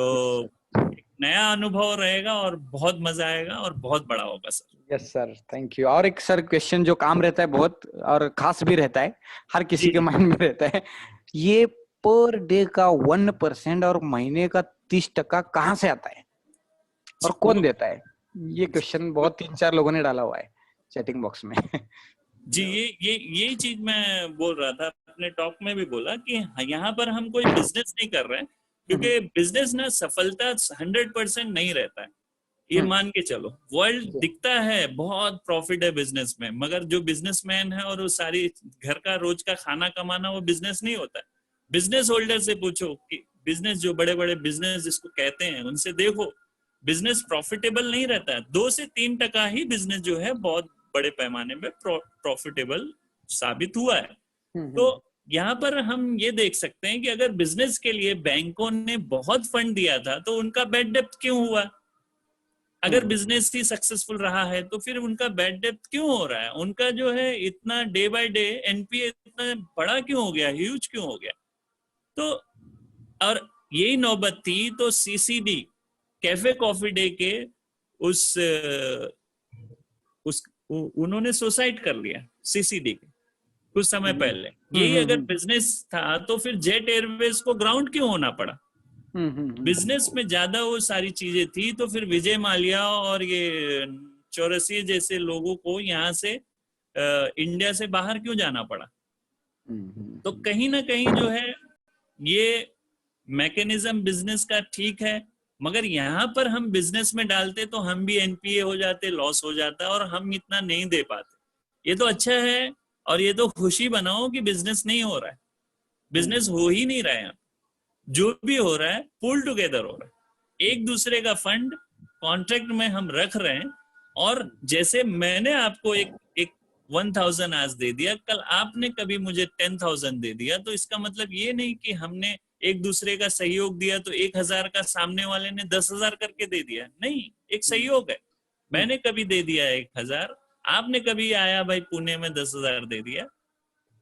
तो एक नया अनुभव रहेगा और बहुत मजा आएगा और बहुत बड़ा होगा sir. Yes sir, thank you. और एक सर क्वेश्चन जो काम रहता है बहुत और खास भी रहता है, हर किसी जी के माइंड में रहता है, ये पर डे का 1% और महीने का 30% कहाँ से आता है और कौन देता है? ये क्वेश्चन बहुत 3-4 लोगों ने डाला हुआ है चैटिंग बॉक्स में। जी, ये चीज मैं बोल रहा था, अपने टॉक में भी बोला कि यहाँ पर हम कोई बिजनेस नहीं कर रहे हैं, क्योंकि बिजनेस ना सफलता 100% नहीं रहता है। ये मान के चलो, वर्ल्ड दिखता है बहुत प्रॉफिट है बिजनेस में, मगर जो बिजनेसमैन है और वो सारी घर का रोज का खाना कमाना, वो बिजनेस नहीं होता है। बिजनेस होल्डर से पूछो कि बिजनेस, जो बड़े बड़े बिजनेस जिसको कहते हैं, उनसे देखो, बिजनेस प्रॉफिटेबल नहीं रहता है। 2 से 3% ही बिजनेस जो है बहुत बड़े पैमाने में प्रॉफिटेबल साबित हुआ है। तो यहाँ पर हम ये देख सकते हैं कि अगर बिजनेस के लिए बैंकों ने बहुत फंड दिया था तो उनका बैड डेब्ट क्यों हुआ? अगर बिजनेस ही सक्सेसफुल रहा है तो फिर उनका बैड डेब्ट क्यों हो रहा है? उनका जो है इतना डे बाय डे एनपीए इतना बड़ा क्यों हो गया, ह्यूज क्यों हो गया? तो और यही नौबत थी तो सीसीडी, कैफे कॉफी डे के उस उन्होंने सुसाइड कर लिया सीसीडी के कुछ समय पहले। यही अगर बिजनेस था तो फिर जेट एयरवेज को ग्राउंड क्यों होना पड़ा? बिजनेस में ज्यादा वो सारी चीजें थी तो फिर विजय माल्या और ये चौरसिया जैसे लोगों को यहाँ से इंडिया से बाहर क्यों जाना पड़ा? तो कहीं ना कहीं जो है ये मैकेनिज्म बिजनेस का ठीक है, मगर यहाँ पर हम बिजनेस में डालते तो हम भी एनपीए हो जाते, लॉस हो जाता, और हम इतना नहीं दे पाते। ये तो अच्छा है, और ये तो खुशी बनाओ कि बिजनेस नहीं हो रहा है, बिजनेस हो ही नहीं रहा है। जो भी हो रहा है पुल टुगेदर हो रहा है, एक दूसरे का फंड कॉन्ट्रैक्ट में हम रख रहे हैं। और जैसे मैंने आपको एक 1000 आज दे दिया, कल आपने कभी मुझे 10,000 दे दिया, तो इसका मतलब ये नहीं कि हमने एक दूसरे का सहयोग दिया तो 1000 का सामने वाले ने 10,000 करके दे दिया। नहीं, एक सहयोग है। मैंने कभी दे दिया 1000, आपने कभी आया भाई पुणे में 10,000 दे दिया,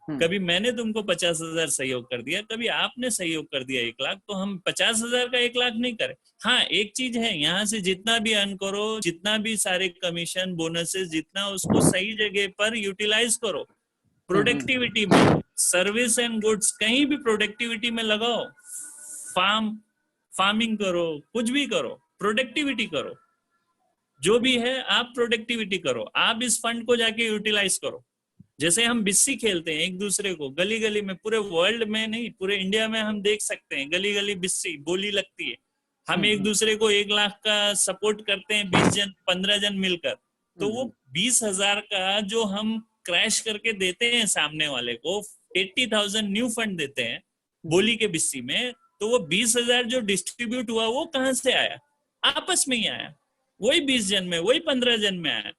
कभी मैंने तुमको 50,000 सहयोग कर दिया, कभी आपने सहयोग कर दिया 1,00,000, तो हम 50,000 का 1,00,000 नहीं करें। हाँ, एक चीज है, यहाँ से जितना भी अर्न करो, जितना भी सारे कमीशन बोनसेस, जितना उसको सही जगह पर यूटिलाइज करो, प्रोडक्टिविटी में, सर्विस एंड गुड्स, कहीं भी प्रोडक्टिविटी में लगाओ। फार्मिंग करो, कुछ भी करो, प्रोडक्टिविटी करो, जो भी है आप प्रोडक्टिविटी करो। आप इस फंड को जाके यूटिलाइज करो। जैसे हम बिस्सी खेलते हैं एक दूसरे को, गली गली में, पूरे वर्ल्ड में नहीं, पूरे इंडिया में हम देख सकते हैं, गली गली बिस्सी बोली लगती है। हम एक दूसरे को 1,00,000 का सपोर्ट करते हैं, 20 जन 15 जन मिलकर, तो वो 20,000 का जो हम क्रैश करके देते हैं सामने वाले को, 80,000 न्यू फंड देते हैं बोली के बिस्सी में, तो वो 20,000 जो डिस्ट्रीब्यूट हुआ वो कहाँ से आया? आपस में ही आया, वही 20 जन में, वही 15 जन में आया।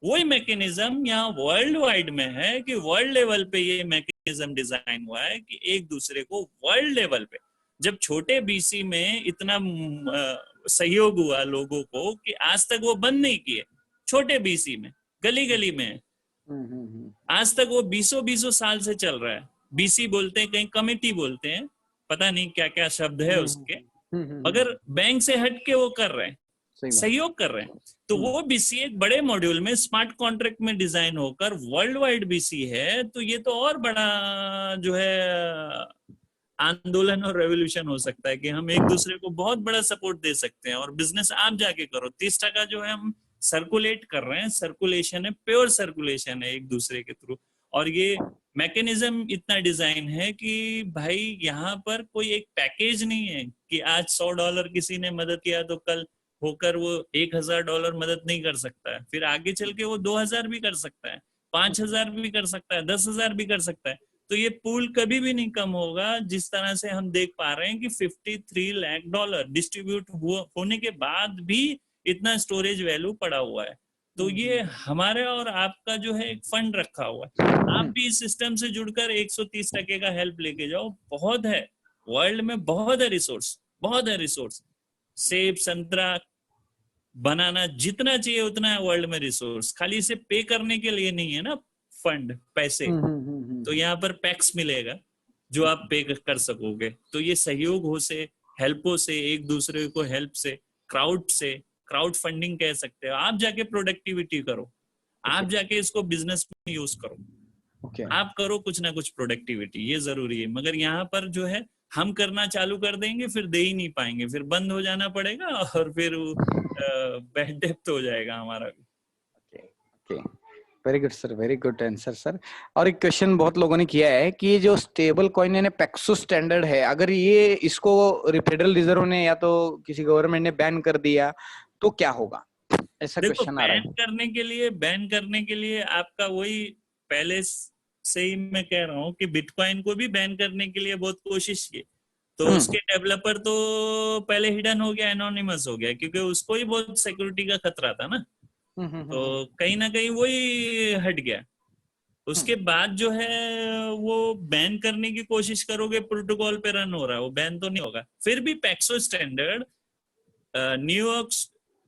वही मैकेनिज्म यहाँ वर्ल्ड वाइड में है कि वर्ल्ड लेवल पे ये मैकेनिज्म डिजाइन हुआ है कि एक दूसरे को वर्ल्ड लेवल पे, जब छोटे बीसी में इतना सहयोग हुआ लोगों को कि आज तक वो बंद नहीं किए, छोटे बीसी में, गली गली में, आज तक वो 20 साल से चल रहा है। बीसी बोलते हैं, कहीं कमेटी बोलते हैं, पता नहीं क्या क्या शब्द है उसके, मगर बैंक से हट के वो कर रहे हैं, सहयोग कर रहे हैं। तो वो बीसी एक बड़े मॉड्यूल में स्मार्ट कॉन्ट्रैक्ट में डिजाइन होकर वर्ल्ड वाइड बीसी है, तो ये तो और बड़ा जो है आंदोलन और रेवोल्यूशन हो सकता है कि हम एक दूसरे को बहुत बड़ा सपोर्ट दे सकते हैं। और बिजनेस आप जाके करो, 30% जो है हम सर्कुलेट कर रहे हैं, सर्कुलेशन है, प्योर सर्कुलेशन है एक दूसरे के थ्रू। और ये मैकेनिज्म इतना डिजाइन है कि भाई यहाँ पर कोई एक पैकेज नहीं है कि आज $100 किसी ने मदद किया तो कल होकर वो $1,000 मदद नहीं कर सकता है, फिर आगे चल के वो 2,000 भी कर सकता है, 5,000 भी कर सकता है, 10,000 भी कर सकता है। तो ये पूल कभी भी नहीं कम होगा। जिस तरह से हम देख पा रहे हैं कि $53 लाख डिस्ट्रीब्यूट होने के बाद भी इतना स्टोरेज वैल्यू पड़ा हुआ है। तो ये हमारे और आपका जो है एक फंड रखा हुआ है, आप भी इस सिस्टम से जुड़कर 130% का हेल्प लेके जाओ। बहुत है, वर्ल्ड में बहुत है रिसोर्स, बहुत है रिसोर्स। सेब, संतरा, बनाना, जितना चाहिए उतना है वर्ल्ड में रिसोर्स। खाली इसे पे करने के लिए नहीं है ना फंड, पैसे। तो यहाँ पर पैक्स मिलेगा जो आप पे कर सकोगे। तो ये सहयोग हो से हेल्पों से, एक दूसरे को हेल्प से, क्राउड फंडिंग कह सकते हो, आप जाके प्रोडक्टिविटी करो, आप जाके इसको बिजनेस में यूज करो, आप करो कुछ ना कुछ प्रोडक्टिविटी, ये जरूरी है। मगर यहाँ पर जो है हम करना चालू कर देंगे, फिर दे ही नहीं पाएंगे, फिर बंद हो जाना पड़ेगा और फिर बैड डेप्थ हो जाएगा हमारा भी। Very good sir, very good answer sir. और एक क्वेश्चन बहुत लोगों ने किया है कि जो स्टेबल कॉइन यानी पैक्सो स्टैंडर्ड है, अगर ये इसको फेडरल रिजर्व ने या तो किसी गवर्नमेंट ने बैन कर दिया तो क्या होगा, ऐसा क्वेश्चन आ रहा है। बैन करने के लिए आपका वही पहले से ही मैं कह रहा हूँ कि बिटकॉइन को भी बैन करने के लिए बहुत कोशिश की, तो उसके डेवलपर तो पहले हिडन हो गया, एनोनिमस हो गया, क्योंकि उसको ही बहुत सिक्योरिटी का खतरा था ना, तो कहीं ना कहीं वही हट गया। उसके बाद जो है वो बैन करने की कोशिश करोगे, प्रोटोकॉल पे रन हो रहा है, वो बैन तो नहीं होगा। फिर भी पैक्सो स्टैंडर्ड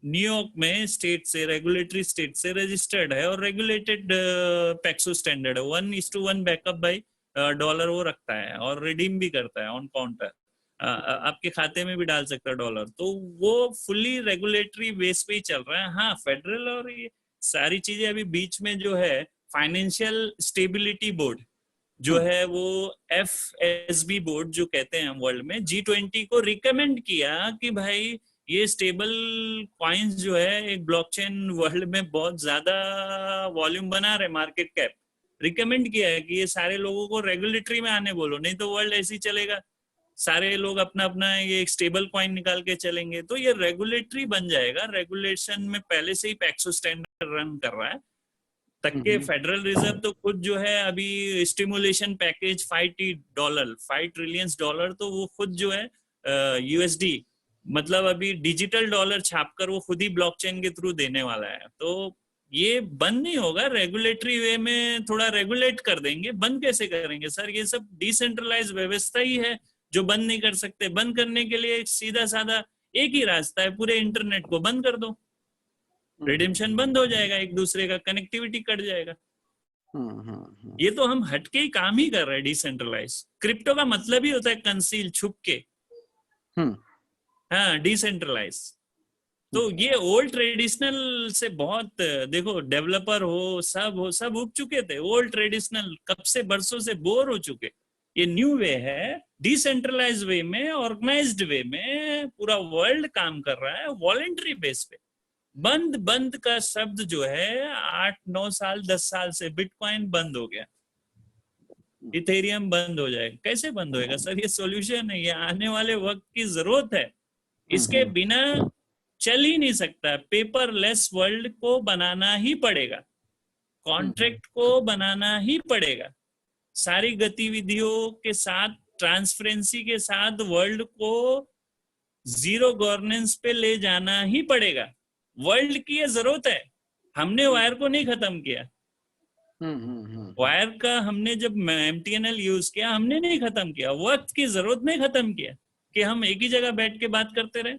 न्यूयॉर्क में स्टेट से, रेगुलेटरी स्टेट से रजिस्टर्ड है और रेगुलेटेड पैक्सो स्टैंडर्ड है। 1:1 बैकअप बाई डॉलर वो रखता है और रिडीम भी करता है ऑन काउंटर, आपके खाते में भी डाल सकता है डॉलर, तो वो फुल्ली रेगुलेटरी बेस पे ही चल रहा है। हाँ, फेडरल और ये सारी चीजें अभी बीच में जो है फाइनेंशियल स्टेबिलिटी बोर्ड जो है वो FSB बोर्ड जो कहते हैं वर्ल्ड में, G20 को रिकमेंड किया कि भाई ये स्टेबल कॉइन्स जो है एक ब्लॉकचेन वर्ल्ड में बहुत ज्यादा वॉल्यूम बना रहे, मार्केट कैप, रिकमेंड किया है कि ये सारे लोगों को रेगुलेटरी में आने बोलो, नहीं तो वर्ल्ड ऐसे ही चलेगा, सारे लोग अपना अपना ये एक स्टेबल कॉइन निकाल के चलेंगे, तो ये रेगुलेटरी बन जाएगा। रेगुलेशन में पहले से ही पैक्सो स्टैंडर्ड रन कर रहा है, तक के फेडरल रिजर्व तो खुद जो है अभी स्टिमुलेशन पैकेज $5 ट्रिलियन, तो वो खुद जो है USD मतलब अभी डिजिटल डॉलर छापकर वो खुद ही ब्लॉकचेन के थ्रू देने वाला है। तो ये बंद नहीं होगा, रेगुलेटरी वे में थोड़ा रेगुलेट कर देंगे। बंद कैसे करेंगे सर, ये सब डिसेंट्रलाइज व्यवस्था ही है जो बंद नहीं कर सकते। बंद करने के लिए सीधा साधा एक ही रास्ता है, पूरे इंटरनेट को बंद कर दो, रिडेम्पशन बंद हो जाएगा, एक दूसरे का कनेक्टिविटी कट जाएगा। ये तो हम हटके ही काम ही कर रहे हैं डिसेंट्रलाइज। क्रिप्टो का मतलब ही होता है कंसील, छुप के, हाँ, डिसेंट्रलाइज। तो ये ओल्ड ट्रेडिशनल से बहुत, देखो डेवलपर हो सब उग चुके थे, ओल्ड ट्रेडिशनल कब से बरसों से बोर हो चुके। ये न्यू वे है, डिसेंट्रलाइज वे में, ऑर्गेनाइज्ड वे में पूरा वर्ल्ड काम कर रहा है वॉलेंट्री बेस पे। बंद का शब्द जो है 8-9 साल 10 साल से बिटकॉइन बंद हो गया, इथेरियम बंद हो जाएगा। कैसे बंद होएगा सर, ये सॉल्यूशन है, ये आने वाले वक्त की जरूरत है, इसके बिना चल ही नहीं सकता। पेपरलेस वर्ल्ड को बनाना ही पड़ेगा, कॉन्ट्रैक्ट को बनाना ही पड़ेगा, सारी गतिविधियों के साथ ट्रांसपेरेंसी के साथ वर्ल्ड को जीरो गवर्नेंस पे ले जाना ही पड़ेगा। वर्ल्ड की ये जरूरत है। हमने वायर को नहीं खत्म किया, वायर का हमने जब MTNL यूज किया हमने नहीं खत्म किया, वक्त की जरूरत में खत्म किया कि हम एक ही जगह बैठ के बात करते रहे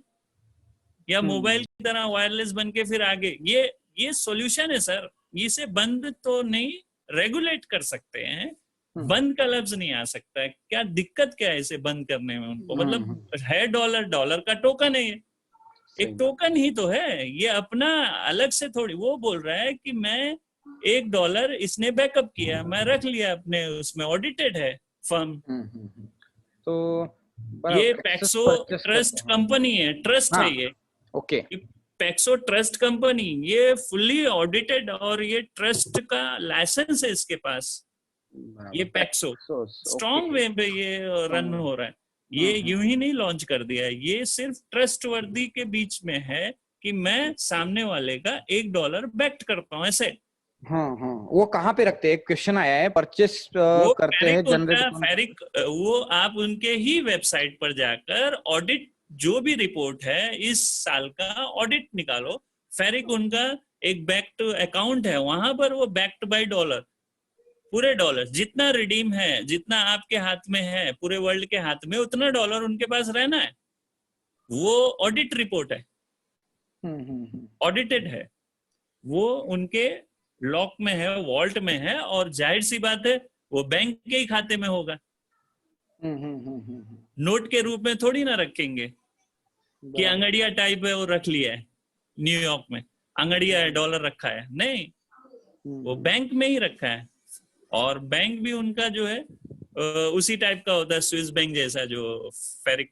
या मोबाइल की तरह वायरलेस बन के फिर आगे। ये सॉल्यूशन है सर, इसे बंद तो नहीं, रेगुलेट कर सकते हैं, बंद का लफ्ज नहीं आ सकता है। क्या दिक्कत क्या है इसे बंद करने में उनको, मतलब है डॉलर का टोकन है, ये एक टोकन ही तो है, ये अपना अलग से थोड़ी। वो बोल रहा है कि मैं $1 इसने बैकअप किया, मैं रख लिया अपने उसमें, ऑडिटेड है फर्म। तो ये पैक्सो ट्रस्ट कंपनी है, ट्रस्ट है ये, ओके, पैक्सो ट्रस्ट कंपनी, ये फुल्ली ऑडिटेड और ये ट्रस्ट का लाइसेंस है इसके पास। ये पैक्सो स्ट्रॉन्ग वे पे ये रन हो रहा है, ये यूं ही नहीं लॉन्च कर दिया है, ये सिर्फ ट्रस्ट वर्दी के बीच में है कि मैं सामने वाले का $1 बैक करता हूं ऐसे। वो कहाँ पे रखते हैं, एक क्वेश्चन आया है, परचेस करते हैं फेरिक, वो आप उनके ही वेबसाइट पर जाकर ऑडिट, जो भी रिपोर्ट है इस साल का ऑडिट निकालो, फेरिक उनका एक बैक्ड अकाउंट है, वहां पर वो बैक्ड बाय डॉलर, पूरे डॉलर जितना रिडीम है, जितना आपके हाथ में है, पूरे वर्ल्ड के हाथ में उतना डॉलर उनके पास रहना है। वो ऑडिट रिपोर्ट है, ऑडिटेड है, वो उनके लॉक में है, वॉल्ट में है, और जाहिर सी बात है वो बैंक के ही खाते में होगा। नोट के रूप में थोड़ी ना रखेंगे कि अंगड़िया टाइप है वो रख लिया है, न्यूयॉर्क में अंगड़िया है, डॉलर रखा है, नहीं, वो बैंक में ही रखा है। और बैंक भी उनका जो है उसी टाइप का होता है, स्विस बैंक जैसा जो फेरिक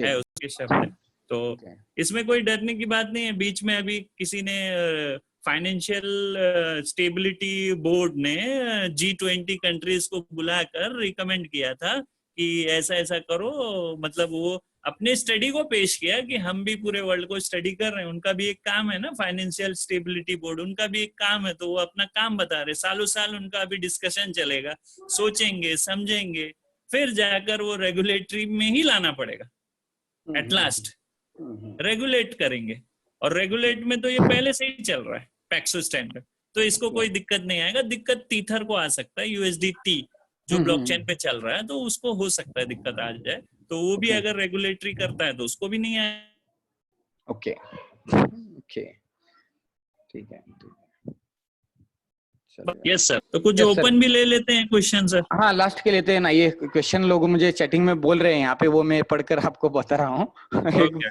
है उसके शब्द है। तो इसमें कोई डरने की बात नहीं है। बीच में अभी किसी ने फाइनेंशियल स्टेबिलिटी बोर्ड ने G20 कंट्रीज को बुलाकर रिकमेंड किया था कि ऐसा ऐसा करो, मतलब वो अपने स्टडी को पेश किया कि हम भी पूरे वर्ल्ड को स्टडी कर रहे हैं, उनका भी एक काम है ना, फाइनेंशियल स्टेबिलिटी बोर्ड उनका भी एक काम है, तो वो अपना काम बता रहे, सालों साल उनका अभी डिस्कशन चलेगा, सोचेंगे समझेंगे, फिर जाकर वो रेगुलेटरी में ही लाना पड़ेगा, एट लास्ट रेगुलेट करेंगे। और रेगुलेट में तो ये पहले से ही चल रहा है, पैक्सो स्टैंडर्ड, तो इसको कोई दिक्कत नहीं आएगा। दिक्कत टीथर को आ सकता है, USDT जो ब्लॉकचेन पे चल रहा है, तो उसको हो सकता है दिक्कत आ जाए, तो वो भी अगर रेगुलेटरी करता है तो उसको भी नहीं आए। ओके ठीक है। यस सर, तो कुछ ओपन भी ले लेते हैं क्वेश्चन सर। हाँ, लास्ट के लेते हैं ना, ये क्वेश्चन लोग मुझे चैटिंग में बोल रहे हैं यहाँ पे, वो मैं पढ़कर आपको बता रहा हूँ।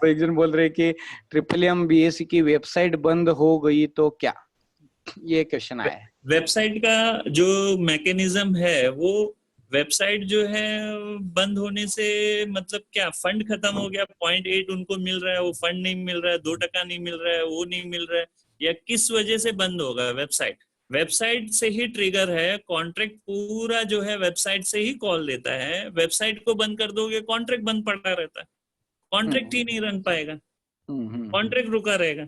एक जन बोल रहे हैं कि ट्रिपल BSc की वेबसाइट बंद हो गई तो क्या, ये क्वेश्चन आया है। वेबसाइट का जो मैकेनिज्म है, वो वेबसाइट जो है बंद होने से मतलब क्या, फंड खत्म हो गया, 0.8 उनको मिल रहा है, वो फंड नहीं मिल रहा है, 2% नहीं मिल रहा है, वो नहीं मिल रहा है, या किस वजह से बंद होगा वेबसाइट? वेबसाइट से ही ट्रिगर है, कॉन्ट्रैक्ट पूरा जो है वेबसाइट से ही कॉल देता है। वेबसाइट को बंद कर दोगे, कॉन्ट्रैक्ट बंद पड़ा रहता है, कॉन्ट्रैक्ट ही नहीं रन पाएगा, कॉन्ट्रैक्ट रुका रहेगा,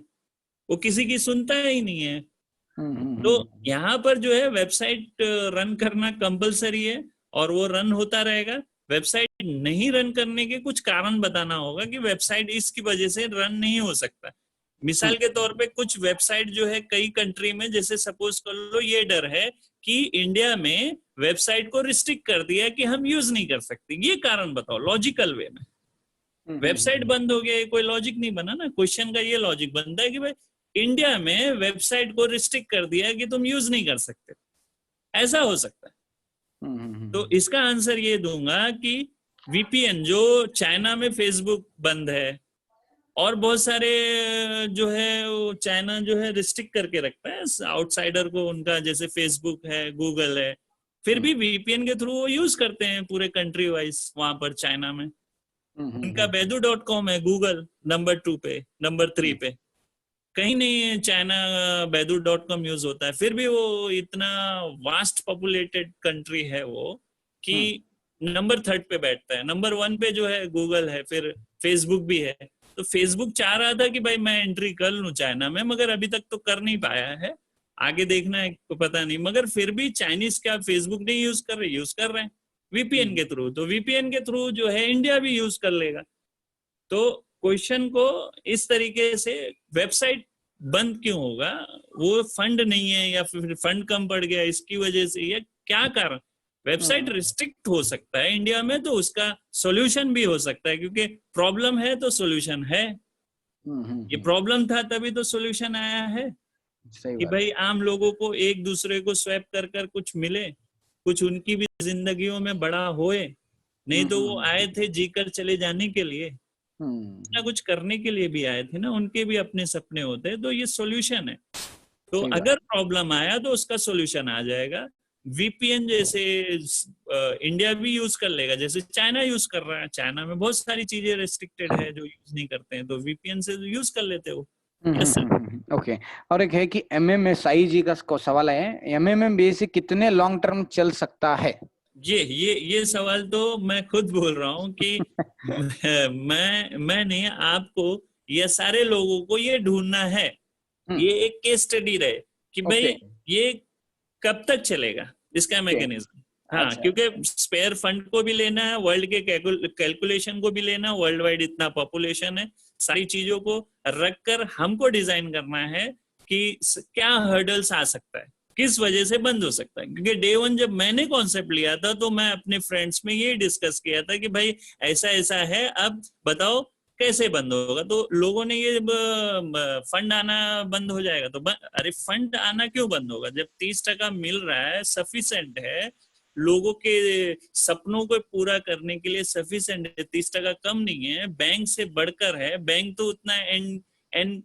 वो किसी की सुनता ही नहीं है। तो यहाँ पर जो है वेबसाइट रन करना कंपलसरी है और वो रन होता रहेगा। वेबसाइट नहीं रन करने के कुछ कारण बताना होगा कि वेबसाइट इसकी वजह से रन नहीं हो सकता। मिसाल के तौर पे कुछ वेबसाइट जो है कई कंट्री में, जैसे सपोज कर लो ये डर है कि इंडिया में वेबसाइट को रिस्ट्रिक्ट कर दिया कि हम यूज नहीं कर सकते, ये कारण बताओ लॉजिकल वे में। वेबसाइट बंद हो गया, ये कोई लॉजिक नहीं बना ना। क्वेश्चन का ये लॉजिक बनता है कि भाई इंडिया में वेबसाइट को रिस्ट्रिक्ट कर दिया कि तुम यूज नहीं कर सकते, ऐसा हो सकता है। तो इसका आंसर ये दूंगा कि VPN, जो चाइना में फेसबुक बंद है और बहुत सारे जो है वो चाइना जो है रिस्ट्रिक्ट करके रखता है आउटसाइडर को उनका, जैसे फेसबुक है, गूगल है, फिर भी VPN के थ्रू वो यूज करते हैं पूरे कंट्री वाइज। वहां पर चाइना में उनका Baidu.com है, गूगल नंबर 2 पे, नंबर 3 पे, कहीं नहीं चाइना Baidu.com यूज होता है। फिर भी वो इतना वास्ट पॉपुलेटेड कंट्री है वो कि नंबर 3 पे बैठता है। नंबर 1 पे जो है गूगल है, फिर फेसबुक भी है। तो फेसबुक चाह रहा था कि भाई मैं एंट्री कर लूं चाइना में, मगर अभी तक तो कर नहीं पाया है, आगे देखना है तो पता नहीं। मगर फिर भी चाइनीज क्या फेसबुक नहीं यूज कर रहे हैं VPN के थ्रू। तो VPN के थ्रू जो है इंडिया भी यूज कर लेगा। तो क्वेश्चन को इस तरीके से, वेबसाइट बंद क्यों होगा, वो फंड नहीं है या फिर फंड कम पड़ गया इसकी वजह से, या क्या कारण? वेबसाइट रिस्ट्रिक्ट हो सकता है इंडिया में, तो उसका सॉल्यूशन भी हो सकता है, क्योंकि प्रॉब्लम है तो सॉल्यूशन है। ये प्रॉब्लम था तभी तो सॉल्यूशन आया है कि भाई आम लोगों को एक दूसरे को स्वैप कर कर कुछ मिले, कुछ उनकी भी जिंदगियों में बड़ा होए। नहीं तो वो आए थे जीकर चले जाने के लिए, ना कुछ करने के लिए भी आए थे ना, उनके भी अपने सपने होते हैं। तो ये सॉल्यूशन है। तो अगर प्रॉब्लम आया तो उसका सॉल्यूशन आ जाएगा। VPN जैसे इंडिया भी यूज कर लेगा, जैसे चाइना यूज कर रहा है। चाइना में बहुत सारी चीजें रेस्ट्रिक्टेड है जो यूज नहीं करते हैं, तो VPN से यूज कर लेते हो। ओके। और एक है कि MMSI जी का सवाल है, MMMBASC कितने लॉन्ग टर्म चल सकता है? ये सवाल तो मैं खुद बोल रहा हूँ कि मैं नहीं, आपको या सारे लोगों को ये ढूंढना है, ये एक केस स्टडी रहे कि भाई ये कब तक चलेगा, इसका मैकेनिज्म। हाँ, क्योंकि स्पेयर फंड को भी लेना है, वर्ल्ड के कैलकुलेशन को भी लेना, वर्ल्ड वाइड इतना पॉपुलेशन है, सारी चीजों को रखकर हमको डिजाइन करना है कि क्या हर्डल्स आ सकता है, किस वजह से बंद हो सकता है। क्योंकि डे 1 जब मैंने कॉन्सेप्ट लिया था तो मैं अपने फ्रेंड्स में ये डिस्कस किया था कि भाई ऐसा ऐसा है, अब बताओ कैसे बंद होगा। तो लोगों ने ये फंड आना बंद हो जाएगा, तो अरे फंड आना क्यों बंद होगा जब 30% मिल रहा है, सफिशिएंट है, लोगों के सपनों को पूरा करने के लिए सफिशिएंट है, 30% कम नहीं है, बैंक से बढ़कर है। बैंक तो उतना एंड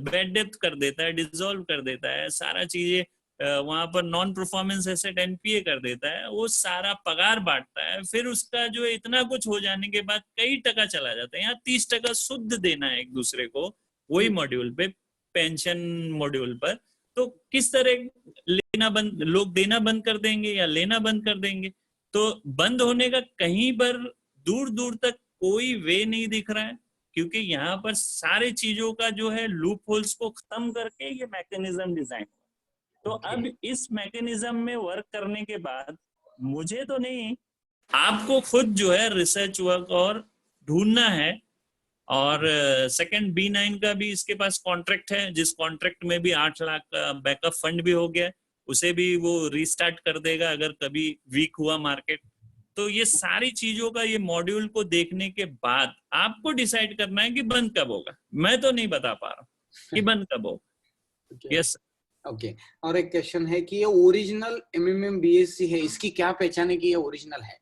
बैड डेप्थ कर देता है, डिसॉल्व कर देता है, सारा चीजें वहां पर नॉन परफॉर्मेंस एसेट एनपीए कर देता है, वो सारा पगार बांटता है, फिर उसका जो इतना कुछ हो जाने के बाद कई टका चला जाता है। यहाँ 30% शुद्ध देना है एक दूसरे को, वही मॉड्यूल पे, पेंशन मॉड्यूल पर। तो किस तरह लेना बंद, लोग देना बंद कर देंगे या लेना बंद कर देंगे? तो बंद होने का कहीं पर दूर दूर तक कोई वे नहीं दिख रहा है, क्योंकि यहाँ पर सारे चीजों का जो है लूप होल्स को खत्म करके ये मैकेनिज्म डिजाइन। तो अब इस मैकेनिज्म में वर्क करने के बाद मुझे तो नहीं, आपको खुद जो है रिसर्च वर्क और ढूंढना है। और सेकंड B9 का भी इसके पास कॉन्ट्रैक्ट है, जिस कॉन्ट्रैक्ट में भी 8 लाख का बैकअप फंड भी हो गया, उसे भी वो रीस्टार्ट कर देगा अगर कभी वीक हुआ मार्केट। तो ये सारी चीजों का ये मॉड्यूल को देखने के बाद आपको डिसाइड करना है कि बंद कब होगा। मैं तो नहीं बता पा रहा कि बंद कब होगा। Yes okay. और एक क्वेश्चन है कि ये ओरिजिनल MMMBSc है, इसकी क्या पहचान है कि ये ओरिजिनल है?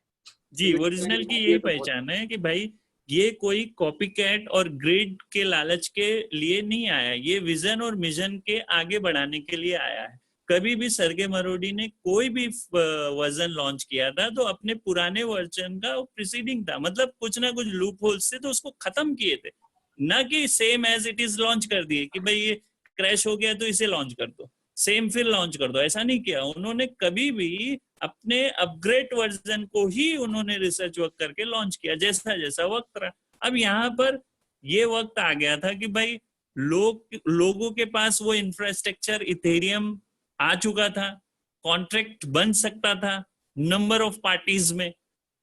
जी, ओरिजिनल की यही पहचान है कि भाई ये कोई कॉपी कैट और ग्रेड के लालच के लिए नहीं आया, ये विजन और मिशन के आगे बढ़ाने के लिए आया है। कभी भी सर्गे मरोडी ने कोई भी वर्जन लॉन्च किया था तो अपने पुराने वर्जन का प्रीसीडिंग था, मतलब कुछ ना कुछ लूप होल्स से तो उसको खत्म किए थे, ना कि same as it is launch कर दिए कि भाई ये क्रैश हो गया तो इसे लॉन्च कर दो, सेम फिर लॉन्च कर दो। ऐसा नहीं किया उन्होंने कभी भी, अपने अपग्रेड वर्जन को ही उन्होंने रिसर्च वर्क करके लॉन्च किया जैसा जैसा वक्त रहा। अब यहाँ पर ये वक्त आ गया था कि भाई लोगों के पास वो इंफ्रास्ट्रक्चर इथेरियम आ चुका था, कॉन्ट्रैक्ट बन सकता था नंबर ऑफ पार्टीज में,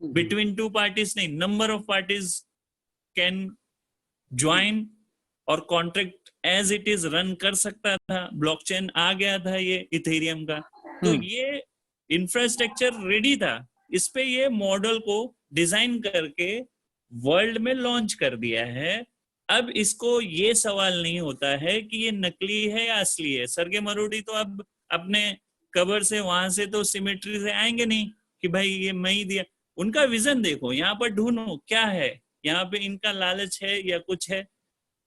बिटवीन 2 पार्टीज नहीं, number of parties can join और contract as it is run कर सकता था। ब्लॉकचेन आ गया था ये इथेरियम का, तो ये इंफ्रास्ट्रक्चर रेडी था, इस पे ये मॉडल को डिजाइन करके वर्ल्ड में लॉन्च कर दिया है। अब इसको ये सवाल नहीं होता है कि ये नकली है या असली है। सर्गे मरोडी तो अब अपने कबर से वहां से तो सिमेट्री से आएंगे नहीं कि भाई ये मैं ही दिया। उनका विजन देखो, यहाँ पर ढूंढो क्या है, यहाँ पे इनका लालच है या कुछ है,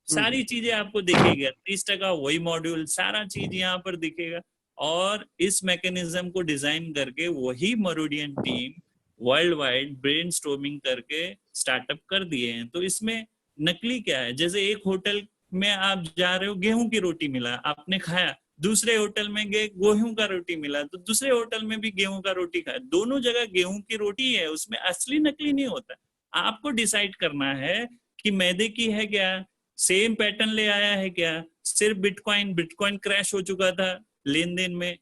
सारी चीजें आपको दिखेगा। 30% वही मॉड्यूल, सारा चीज यहाँ पर दिखेगा। और इस मैकेनिज्म को डिजाइन करके वही मरोडियन टीम वर्ल्ड वाइड ब्रेनस्टॉर्मिंग करके स्टार्टअप कर दिए हैं। तो इसमें नकली क्या है? जैसे एक होटल में आप जा रहे हो, गेहूं की रोटी मिला, आपने खाया, दूसरे होटल में गए, गेहूं का रोटी मिला, तो दूसरे होटल में भी गेहूं का रोटी खाया, दोनों जगह गेहूं की रोटी है, उसमें असली नकली नहीं होता। आपको डिसाइड करना है कि मैदे की है क्या, सेम पैटर्न ले आया है क्या, सिर्फ बिटकॉइन क्रैश हो चुका था लेन देन में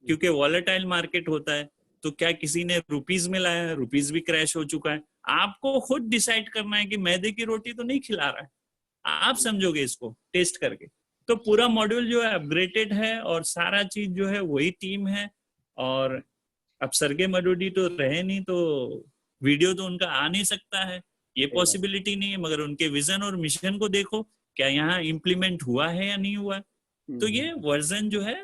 क्योंकि वॉलेटाइल मार्केट होता है, तो क्या किसी ने रुपीज में लाया, रुपीज भी क्रैश हो चुका है। आपको खुद डिसाइड करना है कि मैदे की रोटी तो नहीं खिला रहा है, आप समझोगे इसको टेस्ट करके। तो पूरा मॉड्यूल जो है अपग्रेडेड है और सारा चीज जो है वही टीम है। और अब सर्गे मरोडी तो रहे नहीं तो वीडियो तो उनका आ नहीं सकता है, ये पॉसिबिलिटी नहीं है, मगर उनके विजन और मिशन को देखो क्या यहाँ इम्प्लीमेंट हुआ है या नहीं हुआ। तो ये वर्जन जो है,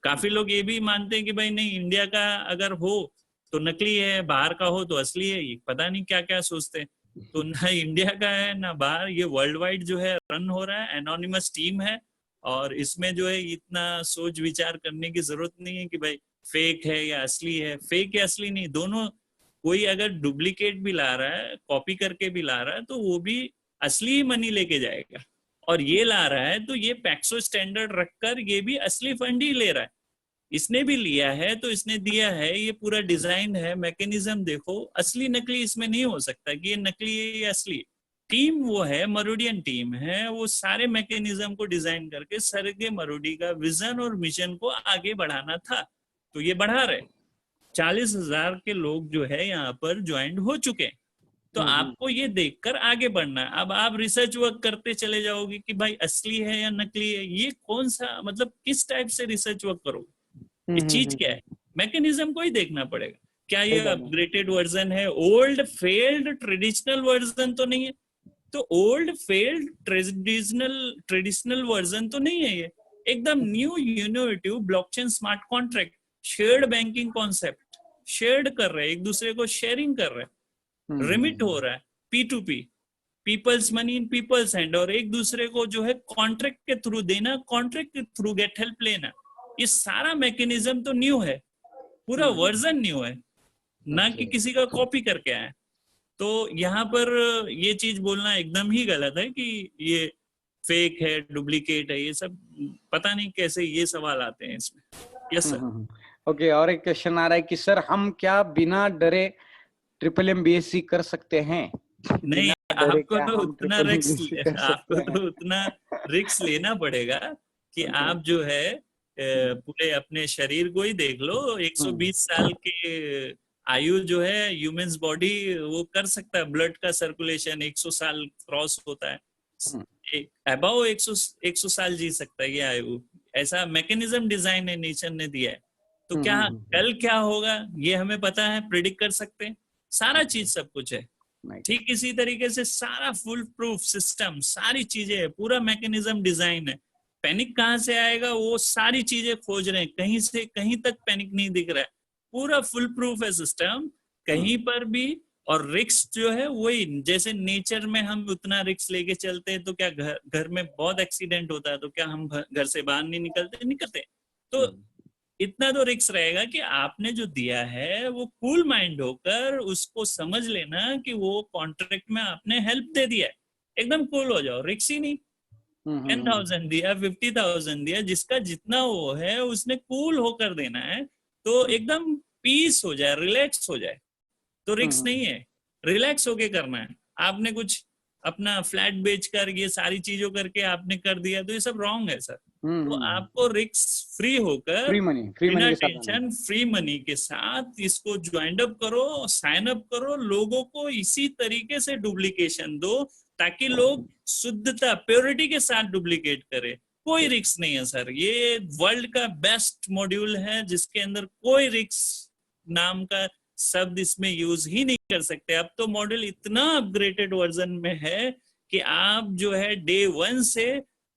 काफी लोग ये भी मानते हैं कि भाई नहीं, इंडिया का अगर हो तो नकली है, बाहर का हो तो असली है, ये पता नहीं क्या क्या सोचते हैं। तो ना इंडिया का है ना बाहर, ये वर्ल्ड वाइड जो है रन हो रहा है, एनोनिमस टीम है। और इसमें जो है इतना सोच विचार करने की जरूरत नहीं है कि भाई फेक है या असली है, फेक या असली नहीं, दोनों। कोई अगर डुप्लीकेट भी ला रहा है, कॉपी करके भी ला रहा है, तो वो भी असली ही मनी लेके जाएगा। और ये ला रहा है तो ये पैक्सो स्टैंडर्ड रखकर ये भी असली फंड ही ले रहा है। इसने भी लिया है तो इसने दिया है, ये पूरा डिजाइन है, मैकेनिज्म देखो, असली नकली इसमें नहीं हो सकता कि ये नकली है या असली। टीम वो है, मरोडियन टीम है, वो सारे मैकेनिज्म को डिजाइन करके सर्गे मरोडी का विजन और मिशन को आगे बढ़ाना था, तो ये बढ़ा रहे। 40,000 के लोग जो है यहाँ पर ज्वाइन हो चुके हैं। तो आपको ये देखकर आगे बढ़ना है। अब आप रिसर्च वर्क करते चले जाओगे कि भाई असली है या नकली है, ये कौन सा, मतलब किस टाइप से रिसर्च वर्क करोगे, ये चीज क्या है, मैकेनिज्म को ही देखना पड़ेगा। क्या ये अपग्रेडेड वर्जन है, ओल्ड फेल्ड ट्रेडिशनल वर्जन तो नहीं है? तो ओल्ड फेल्ड ट्रेडिशनल वर्जन तो नहीं है, ये एकदम new innovative blockchain smart contract. Shared banking concept, shared कर रहे हैं, एक दूसरे को शेयरिंग कर रहे हैं, रिमिट हो रहा है, P2P, peoples money in people's hand, और एक दूसरे को जो है कॉन्ट्रैक्ट के थ्रू देना, कॉन्ट्रैक्ट के थ्रू गेट हेल्प लेना, ये सारा मैकेनिज्म तो न्यू है, पूरा वर्जन न्यू है, ना कि किसी का कॉपी करके आया। तो यहाँ पर ये चीज बोलना एकदम ही गलत है कि ये फेक है, डुप्लीकेट है, ये सब पता नहीं कैसे ये सवाल आते हैं इसमें। Yes sir. ओके, और एक क्वेश्चन आ रहा है कि सर हम क्या बिना डरे MMM कर सकते हैं? नहीं, आपको तो उतना रिस्क लेना पड़ेगा कि आप जो है पूरे अपने शरीर को ही देख लो, 120 साल के आयु जो है ह्यूमंस बॉडी वो कर सकता है, ब्लड का सर्कुलेशन 100 साल क्रॉस होता है, अबाउ 100 साल जी सकता है ये आयु, ऐसा मैकेनिज्म डिजाइन है नेचर ने दिया है। तो क्या कल क्या होगा ये हमें पता है, प्रिडिक्ट कर सकते हैं, सारा चीज सब कुछ है। ठीक इसी तरीके से सारा फुल प्रूफ सिस्टम, सारी चीजें है, पूरा मैकेनिज्म डिजाइन है। पैनिक कहाँ से आएगा, वो सारी चीजें खोज रहे हैं, कहीं से कहीं तक पैनिक नहीं दिख रहा है, पूरा फुल प्रूफ है सिस्टम कहीं पर भी। और रिस्क जो है वही, जैसे नेचर में हम उतना रिस्क लेके चलते हैं तो क्या घर में बहुत एक्सीडेंट होता है, तो क्या हम घर से बाहर नहीं निकलते। तो इतना तो रिस्क रहेगा कि आपने जो दिया है वो कूल माइंड होकर उसको समझ लेना कि वो कॉन्ट्रैक्ट में आपने हेल्प दे दिया है, एकदम कूल हो जाओ, रिस्क ही नहीं। 10,000 दिया, 50,000 दिया, जिसका जितना वो है उसने कूल होकर देना है, तो एकदम पीस हो जाए, रिलैक्स हो जाए। तो रिस्क नहीं है, रिलैक्स होके करना है। आपने कुछ अपना फ्लैट बेचकर ये सारी चीजों करके आपने कर दिया तो ये सब रॉन्ग है सर। तो आपको रिस्क फ्री होकर बिना टेंशन फ्री मनी के साथ इसको ज्वाइन अप करो, साइन अप करो, लोगों को इसी तरीके से डुप्लीकेशन दो ताकि लोग शुद्धता, प्योरिटी के साथ डुप्लीकेट करे। कोई रिस्क नहीं है सर, ये वर्ल्ड का बेस्ट मॉड्यूल है जिसके अंदर कोई रिस्क नाम का शब्द इसमें यूज ही नहीं कर सकते। अब तो मॉडल इतना अपग्रेडेड वर्जन में है कि आप जो है डे 1 से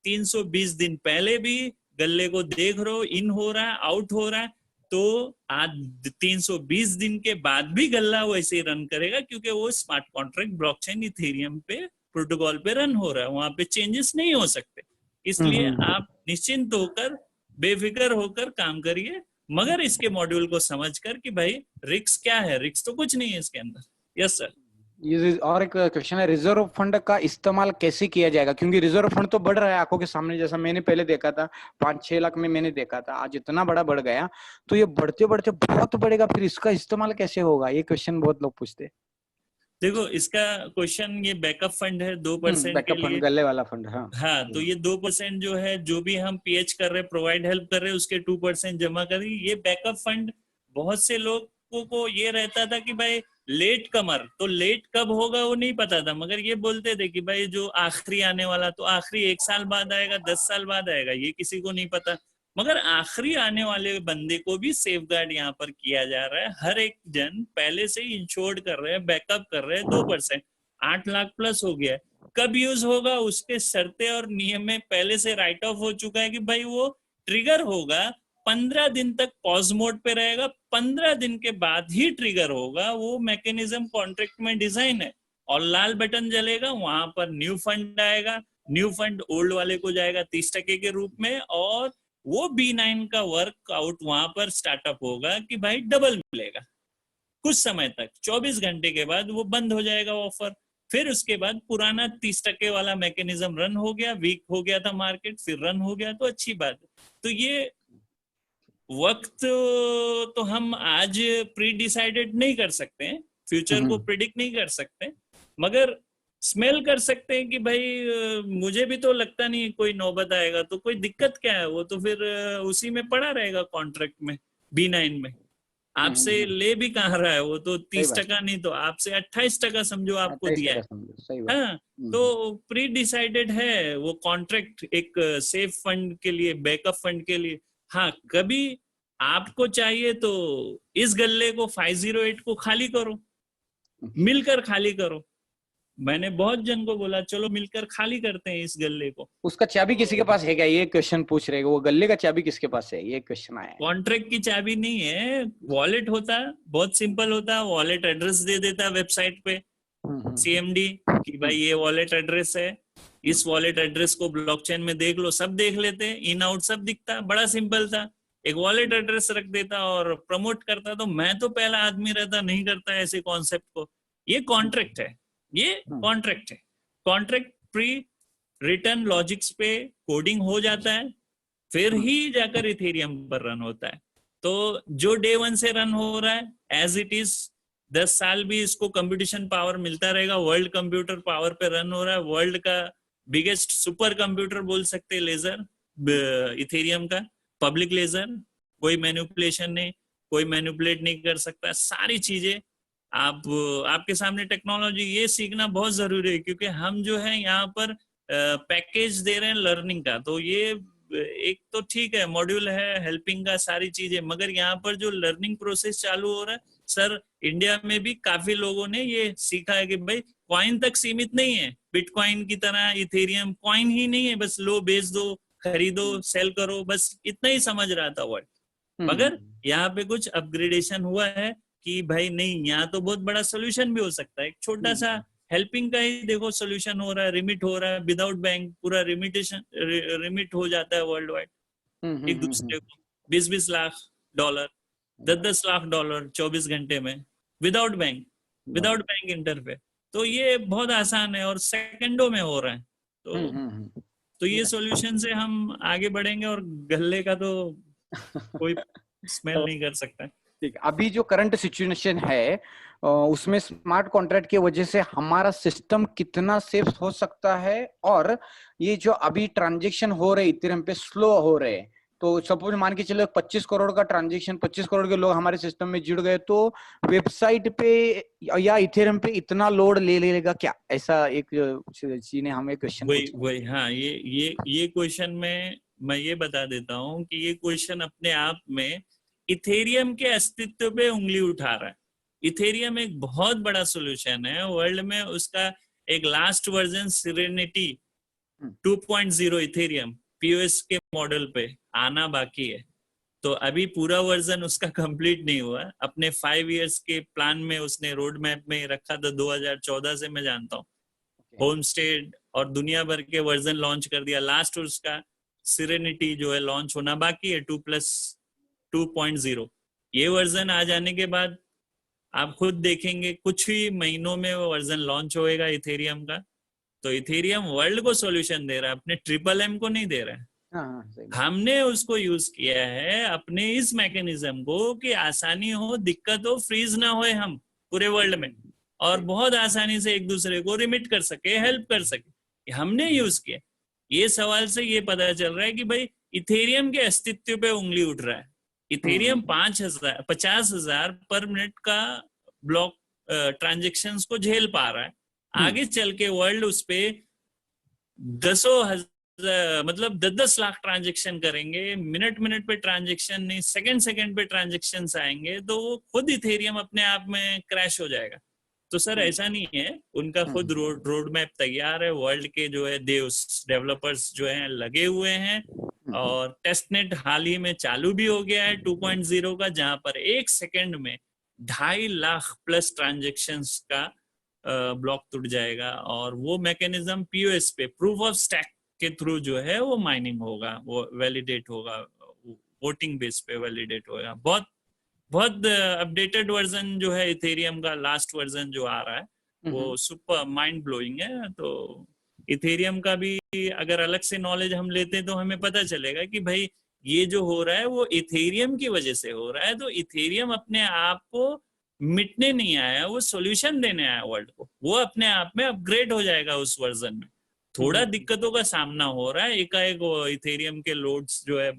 320 दिन पहले भी गल्ले को देख रहे हो, इन हो रहा है, आउट हो रहा है, तो आज 320 दिन के बाद भी गल्ला वैसे ही रन करेगा, क्योंकि वो स्मार्ट कॉन्ट्रैक्ट ब्लॉकचेन इथेरियम पे प्रोटोकॉल पे रन हो रहा है, वहां पे चेंजेस नहीं हो सकते। इसलिए आप निश्चिंत होकर, बेफिक्र होकर काम करिए, मगर इसके मॉड्यूल को समझकर कि भाई रिस्क क्या है, रिस्क तो कुछ नहीं है इसके अंदर। Yes sir. ये और एक क्वेश्चन है, रिजर्व फंड का इस्तेमाल कैसे किया जाएगा? क्योंकि रिजर्व फंड तो बढ़ रहा है आंखों के सामने, जैसा मैंने पहले देखा था 5-6 लाख में मैंने देखा था, आज इतना बड़ा बढ़ गया, तो ये बढ़ते बढ़ते बहुत बढ़ेगा, फिर इसका इस्तेमाल कैसे होगा? ये क्वेश्चन बहुत लोग पूछते हैं। देखो इसका क्वेश्चन, ये बैकअप फंड है 2% के लिए, गले वाला फंड। हाँ, तो ये 2% जो है, जो भी हम पीएच कर रहे हैं, प्रोवाइड हेल्प कर रहे हैं, उसके 2% जमा करें। ये बैकअप फंड बहुत से लोगों को ये रहता था कि भाई लेट कमर, तो लेट कब होगा वो नहीं पता था, मगर ये बोलते थे कि भाई जो आखिरी आने वाला तो आखिरी 1 साल बाद आएगा, 10 साल बाद आएगा, ये किसी को नहीं पता। मगर आखिरी आने वाले बंदे को भी सेफगार्ड यहाँ पर किया जा रहा है। हर एक जन पहले से ही इंश्योर्ड कर रहे हैं, बैकअप कर रहे हैं। 2% 8 लाख प्लस हो गया। कब यूज होगा उसके शर्तें और नियम में पहले से राइट ऑफ हो चुका है कि भाई वो ट्रिगर होगा 15 दिन तक पॉज मोड पे रहेगा, 15 दिन के बाद ही ट्रिगर होगा। वो मैकेनिज्म कॉन्ट्रैक्ट में डिजाइन है, और लाल बटन जलेगा, वहां पर न्यू फंड आएगा, न्यू फंड ओल्ड वाले को जाएगा 30% के रूप में, और वो B9 का वर्कआउट वहां पर स्टार्टअप होगा कि भाई डबल मिलेगा कुछ समय तक। 24 घंटे के बाद वो बंद हो जाएगा ऑफर। फिर उसके बाद पुराना 30% वाला मैकेनिज्म रन हो गया, वीक हो गया था मार्केट, फिर रन हो गया, तो अच्छी बात है। तो ये वक्त तो हम आज प्री डिसाइडेड नहीं कर सकते हैं, फ्यूचर को प्रिडिक्ट नहीं कर सकते, मगर स्मेल कर सकते हैं कि भाई मुझे भी तो लगता नहीं कोई नौबत आएगा, तो कोई दिक्कत क्या है, वो तो फिर उसी में पड़ा रहेगा कॉन्ट्रैक्ट में, B9 में। आपसे ले भी कहाँ रहा है वो, तो 30% नहीं तो आपसे 28% समझो आपको दिया है। हाँ, तो प्री डिसाइडेड है वो कॉन्ट्रैक्ट एक सेफ फंड के लिए, बैकअप फंड के लिए। हाँ, कभी आपको चाहिए तो इस गल्ले को 508 को खाली करो, मिलकर खाली करो, मैंने बहुत जन को बोला चलो मिलकर खाली करते हैं इस गल्ले को। उसका चाबी किसी के पास है क्या, ये क्वेश्चन पूछ रहे हैं, वो गल्ले का चाबी किसके पास है, ये क्वेश्चन आया है। कॉन्ट्रैक्ट की चाबी नहीं है, वॉलेट होता है, बहुत सिंपल होता है, वॉलेट एड्रेस दे देता है वेबसाइट पे सीएमडी कि भाई ये वॉलेट एड्रेस है, इस वॉलेट एड्रेस को ब्लॉकचेन में देख लो, सब देख लेते हैं, इन आउट सब दिखता, बड़ा सिंपल था। एक वॉलेट एड्रेस रख देता और प्रमोट करता। तो मैं तो पहला आदमी रहता नहीं करता ऐसे कॉन्सेप्ट को। ये कॉन्ट्रैक्ट है, ये कॉन्ट्रैक्ट है। कॉन्ट्रैक्ट प्री रिटर्न लॉजिक्स पे कोडिंग हो जाता है, फिर ही जाकर इथेरियम पर रन होता है। तो जो डे वन से रन हो रहा है एज इट इज, 10 साल भी इसको कंप्यूटेशन पावर मिलता रहेगा, वर्ल्ड कंप्यूटर पावर पे रन हो रहा है, वर्ल्ड का बिगेस्ट सुपर कंप्यूटर बोल सकते हैं लेजर, इथेरियम का पब्लिक लेजर। कोई मैनिपुलेशन नहीं, कोई मैनिपुलेट नहीं कर सकता, सारी चीजें आपके सामने। टेक्नोलॉजी ये सीखना बहुत जरूरी है, क्योंकि हम जो है यहाँ पर पैकेज दे रहे हैं लर्निंग का। तो ये एक तो ठीक है, मॉड्यूल है हेल्पिंग का, सारी चीजें, मगर यहाँ पर जो लर्निंग प्रोसेस चालू हो रहा है सर, इंडिया में भी काफी लोगों ने ये सीखा है कि भाई कॉइन तक सीमित नहीं है, बिटकॉइन की तरह इथेरियम कॉइन ही नहीं है, बस लो बेच दो, खरीदो सेल करो, बस इतना ही समझ रहा था वर्ल्ड। मगर यहाँ पे कुछ अपग्रेडेशन हुआ है कि भाई नहीं, यहाँ तो बहुत बड़ा सोल्यूशन भी हो सकता है। एक छोटा सा हेल्पिंग का ही देखो सोल्यूशन हो रहा है, रिमिट हो रहा है विदाउट बैंक, पूरा रिमिट हो जाता है वर्ल्ड वाइड एक दूसरे को, 20-20 लाख डॉलर, 10-10 लाख डॉलर 24 घंटे में, विदाउट बैंक इंटरफेस। तो ये बहुत आसान है और सेकंडों में हो रहा है। तो ये सॉल्यूशन से हम आगे बढ़ेंगे और गल्ले का तो कोई स्मेल नहीं कर सकता। ठीक, अभी जो करंट सिचुएशन है उसमें स्मार्ट कॉन्ट्रैक्ट की वजह से हमारा सिस्टम कितना सेफ हो सकता है, और ये जो अभी ट्रांजैक्शन हो रहे इथेरियम पे स्लो हो रहे हैं, तो सपोज मान के चलो 25 करोड़ का ट्रांजैक्शन, 25 करोड़ के लोग हमारे सिस्टम में जुड़ गए, तो वेबसाइट पे या इथेरियम पे इतना लोड ले लेगा क्या? ऐसा एक जी ने हमें क्वेश्चन वही हाँ, ये क्वेश्चन में मैं ये बता देता हूँ कि ये क्वेश्चन अपने आप में इथेरियम के अस्तित्व पे उंगली उठा रहा है। इथेरियम एक बहुत बड़ा सॉल्यूशन है वर्ल्ड में, उसका एक last version serenity 2.0 Ethereum POS के मॉडल पे आना बाकी है। तो अभी पूरा वर्जन उसका कंप्लीट नहीं हुआ, अपने 5 इयर्स के प्लान में उसने रोड मैप में रखा था, 2014 से मैं जानता हूँ। होमस्टे और दुनिया भर के वर्जन लॉन्च कर दिया, लास्ट उसका सिरेनिटी जो है लॉन्च होना बाकी है 2+2.0। ये वर्जन आ जाने के बाद आप खुद देखेंगे कुछ ही महीनों में वो वर्जन लॉन्च होएगा इथेरियम का। तो इथेरियम वर्ल्ड को सॉल्यूशन दे रहा है, अपने ट्रिपल को नहीं दे रहा है। हमने उसको यूज किया है अपने इस मैकेनिज्म को कि आसानी हो, दिक्कत हो, फ्रीज ना होए हम पूरे वर्ल्ड में, और बहुत आसानी से एक दूसरे को रिमिट कर सके, हेल्प कर सके, हमने यूज किया। ये सवाल से ये पता चल रहा है कि भाई इथेरियम के अस्तित्व पे उंगली उठ रहा है। इथेरियम 50,000 पर मिनट का ब्लॉक ट्रांजेक्शन्स को झेल पा रहा है। आगे चल के वर्ल्ड उस पे 10 लाख ट्रांजेक्शन करेंगे, मिनट पे ट्रांजेक्शन नहीं, सेकंड पे ट्रांजेक्शन आएंगे, तो वो खुद इथेरियम अपने आप में क्रैश हो जाएगा। तो सर ऐसा नहीं है, उनका खुद रोड मैप तैयार है, वर्ल्ड के जो है डेवलपर्स जो हैं लगे हुए हैं, और टेस्टनेट हाल ही में चालू भी हो गया है 2.0 का, जहां पर 1 सेकंड में 2.5 लाख प्लस ट्रांजेक्शन्स का ब्लॉक टूट जाएगा। और वो मैकेनिज्म पीओएस पे प्रूफ ऑफ स्टैक के थ्रू जो है वो माइनिंग होगा, वो वैलिडेट होगा, वोटिंग बेस पे वैलिडेट होगा। बहुत अपडेटेड वर्जन जो है इथेरियम का, लास्ट वर्जन जो आ रहा है वो सुपर माइंड ब्लोइंग है। तो इथेरियम का भी अगर अलग से नॉलेज हम लेते हैं तो हमें पता चलेगा कि भाई ये जो हो रहा है वो इथेरियम की वजह से हो रहा है। तो इथेरियम अपने आप को मिटने नहीं आया, वो सॉल्यूशन देने आया वर्ल्ड को, वो अपने आप में अपग्रेड हो जाएगा उस वर्जन में। थोड़ा दिक्कतों का सामना हो रहा है, एकाएक इथेरियम के लोड्स जो है,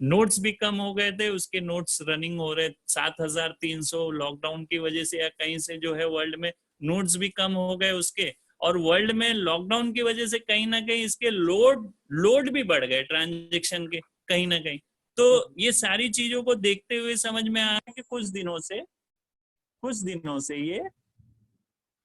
नोट्स भी कम हो गए थे, उसके नोट्स रनिंग हो रहे 7300 लॉकडाउन की वजह से, या कहीं से जो है वर्ल्ड में नोट्स भी कम हो गए उसके, और वर्ल्ड में लॉकडाउन की वजह से कहीं ना कहीं इसके लोड भी बढ़ गए ट्रांजेक्शन के कहीं ना कहीं। तो ये सारी चीजों को देखते हुए समझ में आया कि कुछ दिनों से ये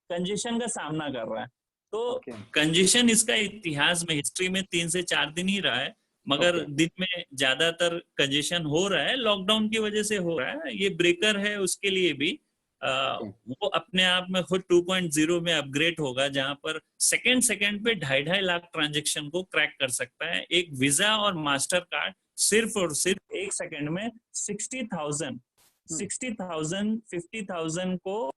कंजेशन का सामना कर रहा है। तो ओके कंजेशन इसका इतिहास में, हिस्ट्री में 3 से 4 दिन ही रहा है, मगर ओके दिन में ज्यादातर कंजेशन हो रहा है, लॉकडाउन की वजह से हो रहा है। ये ब्रेकर है उसके लिए भी ओके वो अपने आप में खुद 2.0 में अपग्रेड होगा, जहां पर सेकंड सेकंड पे 2.5 लाख ट्रांजेक्शन को क्रैक कर सकता है। एक वीजा और मास्टर कार्ड सिर्फ और सिर्फ एक सेकंड में 60,000 50,000 को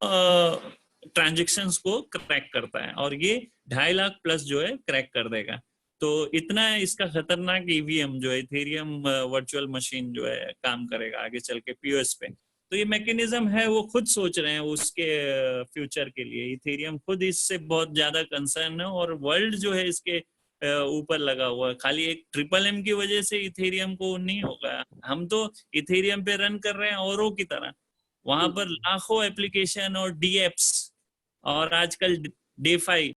ट्रांजेक्शंस को क्रैक करता है, और ये 2.5 लाख प्लस जो है क्रैक कर देगा। तो इतना इसका खतरनाक ईवीएम जो है, इथेरियम वर्चुअल मशीन जो है काम करेगा आगे चल के पीओएस पे। तो ये मैकेनिज्म है, वो खुद सोच रहे हैं उसके फ्यूचर के लिए। इथेरियम खुद इससे बहुत ज्यादा कंसर्न है, और वर्ल्ड जो है इसके ऊपर लगा हुआ है। खाली एक ट्रिपल M की वजह से इथेरियम को नहीं होगा। हम तो इथेरियम पे रन कर रहे हैं औरों की तरह, वहां पर लाखों एप्लीकेशन और डीएप्स, और आजकल डेफाई,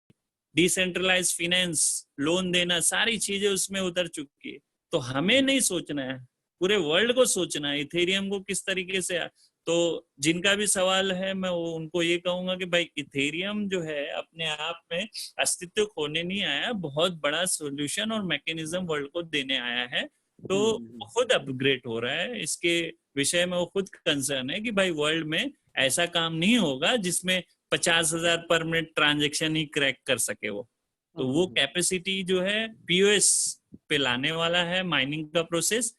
डिसेंट्रलाइज फाइनेंस, लोन देना, सारी चीजें उसमें उतर चुकी है। तो हमें नहीं सोचना है, पूरे वर्ल्ड को सोचना है इथेरियम को किस तरीके से। तो जिनका भी सवाल है, मैं उनको ये कहूंगा कि भाई इथेरियम जो है अपने आप में अस्तित्व खोने नहीं आया, बहुत बड़ा सोल्यूशन और मैकेनिज्म वर्ल्ड को देने आया है। तो खुद अपग्रेड हो रहा है, इसके विषय में वो खुद कंसर्न है कि भाई वर्ल्ड में ऐसा काम नहीं होगा जिसमें 50,000 पर मिनट ट्रांजेक्शन ही क्रैक कर सके वो। तो वो कैपेसिटी जो है पीओएस पे लाने वाला है, माइनिंग का प्रोसेस।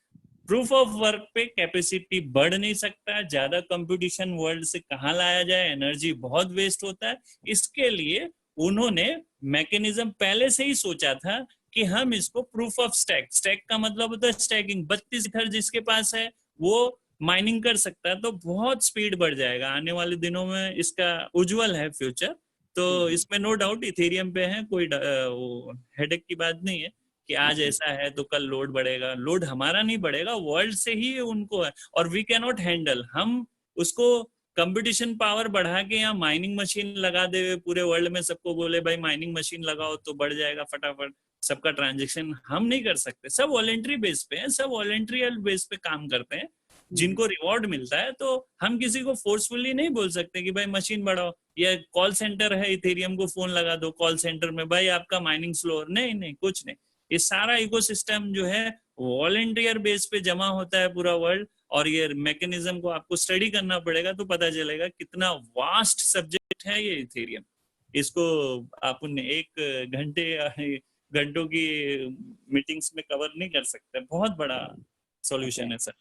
प्रूफ ऑफ वर्क पे कैपेसिटी बढ़ नहीं सकता, ज्यादा कंप्यूटेशन वर्ल्ड से कहाँ लाया जाए, एनर्जी बहुत वेस्ट होता है। इसके लिए उन्होंने मैकेनिज्म पहले से ही सोचा था कि हम इसको प्रूफ ऑफ स्टैक, स्टैक का मतलब होता है स्टैकिंग, 32 ईथर जिसके पास है वो माइनिंग कर सकता है, तो बहुत स्पीड बढ़ जाएगा आने वाले दिनों में। इसका उज्जवल है फ्यूचर, तो इसमें नो डाउट इथेरियम पे है, कोई हेडेक की बात नहीं है कि आज ऐसा है तो कल लोड बढ़ेगा। लोड हमारा नहीं बढ़ेगा, वर्ल्ड से ही उनको है, और वी कैन नॉट हैंडल। हम उसको कंपटीशन पावर बढ़ा के यहाँ माइनिंग मशीन लगा दे पूरे वर्ल्ड में, सबको बोले भाई माइनिंग मशीन लगाओ तो बढ़ जाएगा फटाफट सबका ट्रांजेक्शन, हम नहीं कर सकते। सब वॉलेंट्री बेस पे है, सब वॉलेंट्री बेस पे काम करते हैं, जिनको रिवॉर्ड मिलता है। तो हम किसी को फोर्सफुली नहीं बोल सकते कि भाई मशीन बढ़ाओ, या कॉल सेंटर है इथेरियम को फोन लगा दो कॉल सेंटर में, भाई आपका माइनिंग स्लो, नहीं नहीं, कुछ नहीं। ये सारा इकोसिस्टम जो है वॉलंटियर बेस पे जमा होता है पूरा वर्ल्ड, और ये मैकेनिज्म को आपको स्टडी करना पड़ेगा तो पता चलेगा कितना वास्ट सब्जेक्ट है ये इथेरियम। इसको आप एक घंटों की मीटिंग्स में कवर नहीं कर सकते, बहुत बड़ा सॉल्यूशन है sir.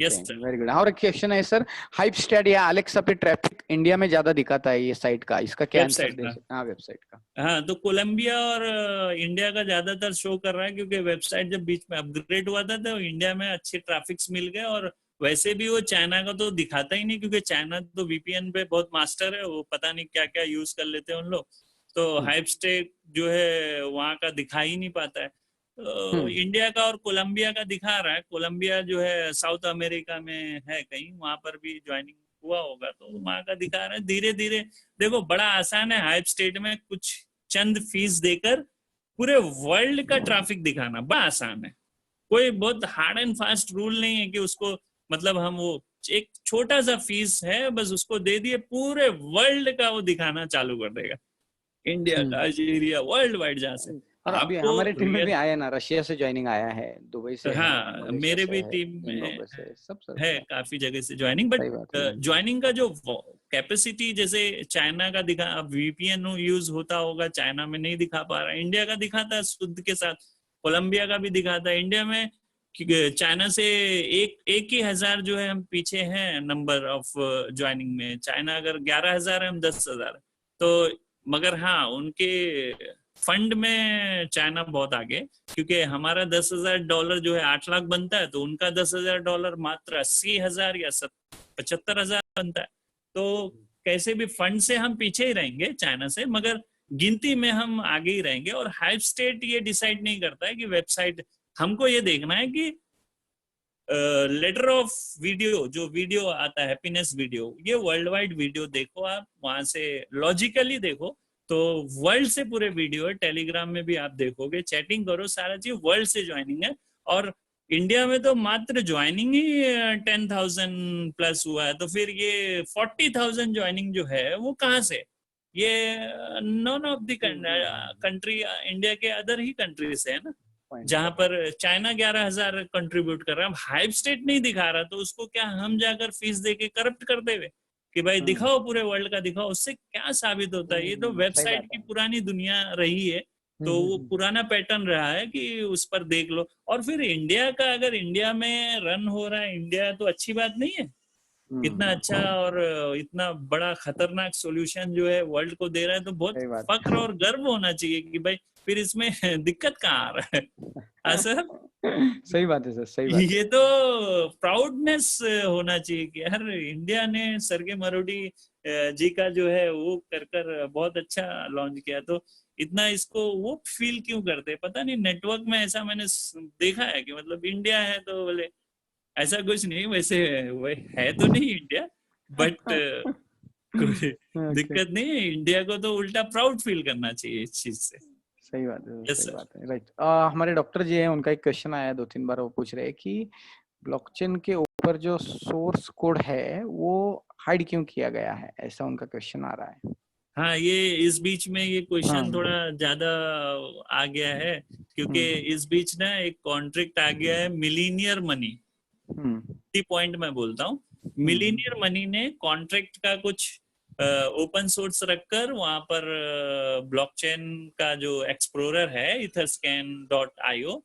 Yes sir, very good. और एक क्वेश्चन है सर, हाइपस्टेड या एलेक्सा पे ट्रैफिक इंडिया में ज्यादा दिखाता है ये साइट का, इसका क्या आंसर दे सकते हैं? हाँ, वेबसाइट का। हाँ, तो कोलंबिया और इंडिया का ज्यादातर शो कर रहा है, क्योंकि वेबसाइट जब बीच में अपग्रेड हुआ था तो इंडिया में अच्छे ट्रैफिक्स मिल गए। और वैसे भी वो चाइना का तो दिखाता ही नहीं, क्योंकि चाइना तो वीपीएन पे बहुत मास्टर है, वो पता नहीं क्या क्या यूज कर लेते हैं उन लोग। तो हाइपस्टेड जो है वहाँ का दिखा ही नहीं पाता है। तो इंडिया का और कोलंबिया का दिखा रहा है। कोलंबिया जो है साउथ अमेरिका में है कहीं, वहां पर भी ज्वाइनिंग हुआ होगा, तो वहां का दिखा रहा है। धीरे धीरे देखो, बड़ा आसान है हाइप स्टेट में कुछ चंद फीस देकर पूरे वर्ल्ड का ट्रैफिक दिखाना, बड़ा आसान है। कोई बहुत हार्ड एंड फास्ट रूल नहीं है कि उसको, मतलब हम वो एक छोटा सा फीस है बस उसको दे दिए, पूरे वर्ल्ड का वो दिखाना चालू कर देगा, इंडिया का, अल्जीरिया, वर्ल्ड वाइड जहाँ से। और अभी हमारे टीम में भी आया ना, रशिया से ज्वाइनिंग आया है, दुबई से, हाँ, मेरे भी टीम में है काफी जगह से ज्वाइनिंग। बट ज्वाइनिंग का जो कैपेसिटी, जैसे चाइना का दिखा, अब वीपीएन यूज होता होगा, चाइना में नहीं दिखा पा रहा, इंडिया का दिखाता है शुद्ध के साथ, कोलंबिया का भी दिखाता है। इंडिया में चाइना से एक ही हजार जो है हम पीछे हैं नंबर ऑफ ज्वाइनिंग में। चाइना अगर 11,000 है, हम 10,000 है। तो मगर हाँ, उनके फंड में चाइना बहुत आगे, क्योंकि हमारा $10,000 जो है 8 लाख बनता है, तो उनका $10,000 मात्र 80,000 या 75,000 बनता है। तो कैसे भी फंड से हम पीछे ही रहेंगे चाइना से, मगर गिनती में हम आगे ही रहेंगे। और हाइप स्टेट ये डिसाइड नहीं करता है कि वेबसाइट, हमको ये देखना है कि लेटर ऑफ वीडियो, जो वीडियो आता है हैप्पीनेस वीडियो, ये वर्ल्ड वाइड वीडियो देखो, आप वहां से लॉजिकली देखो तो वर्ल्ड से पूरे वीडियो है। टेलीग्राम में भी आप देखोगे, चैटिंग करो, सारा चीज वर्ल्ड से ज्वाइनिंग है। और इंडिया में तो मात्र ज्वाइनिंग ही 10,000 प्लस हुआ है, तो फिर ये 40,000 ज्वाइनिंग जो है वो कहाँ से? ये none of the country, India के अदर ही कंट्री से है ना, जहां पर चाइना 11,000 कंट्रीब्यूट कर रहा है, हाइप स्टेट नहीं दिखा रहा, तो उसको क्या हम जाकर फीस दे के करप्ट कर देवे कि भाई दिखाओ, पूरे वर्ल्ड का दिखाओ, उससे क्या साबित होता है? ये तो वेबसाइट की पुरानी दुनिया रही है, तो वो पुराना पैटर्न रहा है कि उस पर देख लो। और फिर इंडिया का, अगर इंडिया में रन हो रहा है इंडिया, तो अच्छी बात नहीं है? इतना अच्छा और इतना बड़ा खतरनाक सॉल्यूशन जो है वर्ल्ड को दे रहा है, तो बहुत फक्र और गर्व होना चाहिए कि भाई फिर इसमें दिक्कत कहाँ आ रहा है सर? सही बात है सर, सही बात ये तो प्राउडनेस होना चाहिए कि यार इंडिया ने सर्गे मरोडी जी का जो है वो कर बहुत अच्छा लॉन्च किया। तो इतना इसको वो फील क्यों करते, पता नहीं, नेटवर्क में ऐसा मैंने देखा है कि मतलब इंडिया है तो बोले, ऐसा कुछ नहीं, वैसे वो है तो नहीं इंडिया, बट कोई दिक्कत नहीं है, इंडिया को तो उल्टा प्राउड फील करना चाहिए इस चीज से। सही बात है, Yes, सही sir. बात है, राइट। हमारे डॉक्टर जी हैं, उनका एक क्वेश्चन आया 2-3 बार, वो पूछ रहे हैं कि ब्लॉकचेन के ऊपर जो सोर्स कोड है वो हाइड क्यों किया गया है, ऐसा उनका क्वेश्चन आ रहा है। हाँ, ये इस बीच में ये क्वेश्चन थोड़ा ज्यादा आ गया है, क्योंकि इस बीच ना एक कॉन्ट्रैक्ट आ गया है मिलीनियर मनी। पॉइंट मैं बोलता हूँ, मिलीनियर मनी ने कॉन्ट्रैक्ट का कुछ ओपन सोर्स रखकर वहां पर ब्लॉकचेन का जो एक्सप्लोरर है etherscan.io,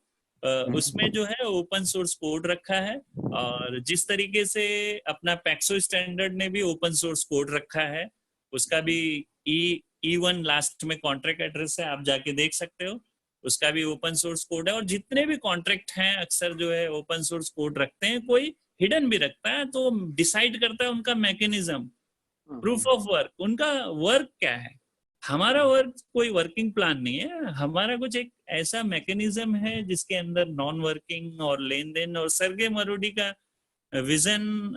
उसमें जो है ओपन सोर्स कोड रखा है, और जिस तरीके से अपना पैक्सो स्टैंडर्ड ने भी ओपन सोर्स कोड रखा है, उसका भी E1 लास्ट में कॉन्ट्रैक्ट एड्रेस है, आप जाके देख सकते हो, उसका भी ओपन सोर्स कोड है। और जितने भी कॉन्ट्रैक्ट हैं अक्सर जो है ओपन सोर्स कोड रखते हैं, कोई हिडन भी रखता है, तो डिसाइड करता है उनका मैकेनिज्म, प्रूफ ऑफ वर्क, उनका वर्क क्या है। हमारा वर्क कोई वर्किंग प्लान नहीं है, हमारा कुछ एक ऐसा मैकेनिज्म है जिसके अंदर नॉन वर्किंग और लेन देन, और सर्गे मरोडी का विजन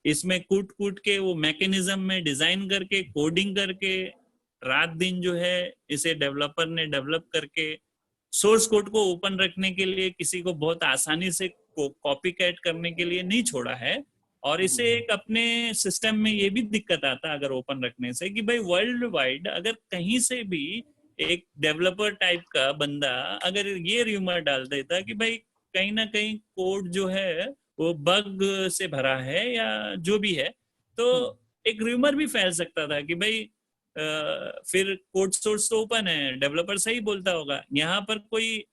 इसमें कूट कूट के वो मैकेनिज्म में डिजाइन करके, कोडिंग करके, रात दिन जो है इसे डेवलपर ने डेवलप करके सोर्स कोड को ओपन रखने के लिए, किसी को बहुत आसानी से कॉपी कैट करने के लिए नहीं छोड़ा है। और इसे एक अपने सिस्टम में ये भी दिक्कत आता अगर ओपन रखने से, कि भाई वर्ल्ड वाइड अगर कहीं से भी एक डेवलपर टाइप का बंदा अगर ये र्यूमर डाल देता कि भाई कहीं ना कहीं कोड जो है वो बग से भरा है या जो भी है, तो एक र्यूमर भी फैल सकता था कि भाई फिर कोड सोर्स तो ओपन है, डेवलपर सही बोलता होगा। यहाँ पर कोई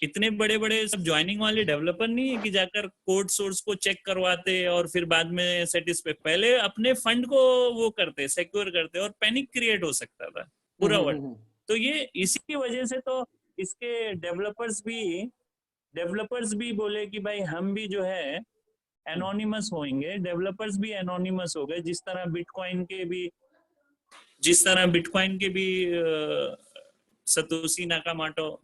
इतने बड़े बड़े सब ज्वाइनिंग वाले डेवलपर नहीं है कि जाकर कोड सोर्स को चेक करवाते और फिर बाद में सेटिस्फाई, पहले अपने फंड को वो करते, सिक्योर करते, और पैनिक क्रिएट हो सकता था पूरा वर्ल्ड। तो ये इसी की वजह से तो इसके डेवलपर्स भी बोले कि भाई हम भी जो है एनोनिमस होंगे, डेवलपर्स भी एनोनिमस हो गए, जिस तरह बिटकॉइन के भी सतोशी नाकामोटो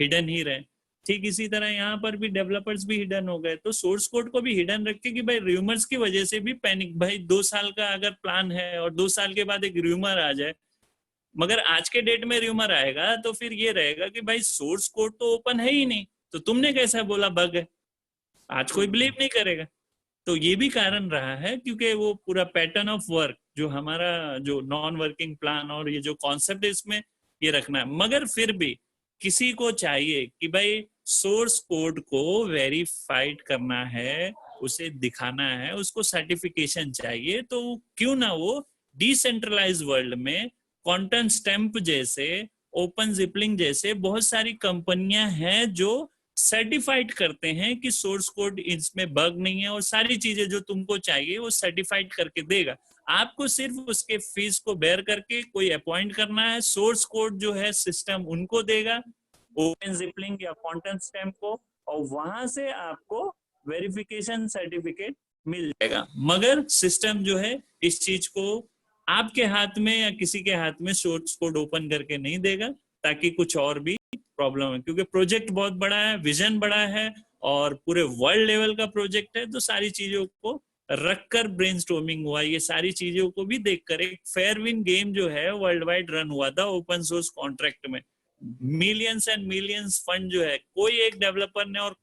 हिडन ही रहे, ठीक इसी तरह यहाँ पर भी डेवलपर्स भी हिडन हो गए। तो सोर्स कोड को भी हिडन रख के कि भाई रूमर्स की वजह से भी पैनिक, भाई 2 साल का अगर प्लान है और 2 साल के बाद एक रूमर आ जाए, मगर आज के डेट में रूमर आएगा तो फिर ये रहेगा कि भाई सोर्स कोड तो ओपन है ही नहीं, तो तुमने कैसा बोला बग है, आज कोई बिलीव नहीं करेगा। तो ये भी कारण रहा है, क्योंकि वो पूरा पैटर्न ऑफ वर्क जो हमारा जो नॉन वर्किंग प्लान और ये जो कॉन्सेप्ट है इसमें ये रखना है। मगर फिर भी किसी को चाहिए कि भाई सोर्स कोड को वेरीफाइड करना है, उसे दिखाना है, उसको सर्टिफिकेशन चाहिए, तो क्यों ना वो डिसेंट्रलाइज वर्ल्ड में क्वांटम स्टैम्प जैसे, ओपन जिपलिंग जैसे बहुत सारी कंपनियां हैं जो सर्टिफाइड करते हैं कि सोर्स कोड इसमें बग नहीं है, और सारी चीजें जो तुमको चाहिए वो सर्टिफाइड करके देगा। आपको सिर्फ उसके फीस को बेयर करके कोई अपॉइंट करना है, सोर्स कोड जो है सिस्टम उनको देगा, ओपन जिपलिंग या क्वांटम स्टैम्प को, और वहां से आपको वेरिफिकेशन सर्टिफिकेट मिल जाएगा। मगर सिस्टम जो है इस चीज को आपके हाथ में या किसी के हाथ में सोर्स कोड ओपन करके नहीं देगा, ताकि कुछ और भी प्रॉब्लम है, क्योंकि प्रोजेक्ट बहुत बड़ा है, विजन बड़ा है, और पूरे वर्ल्ड लेवल का प्रोजेक्ट है। तो सारी चीजों को रखकर ब्रेनस्टॉर्मिंग हुआ, ये सारी चीजों को भी देखकर एक फेयर विन गेम जो है वर्ल्ड वाइड रन हुआ था ओपन सोर्स कॉन्ट्रैक्ट में। मिलियंस एंड मिलियंस फंड जो है कोई एक डेवलपर ने, और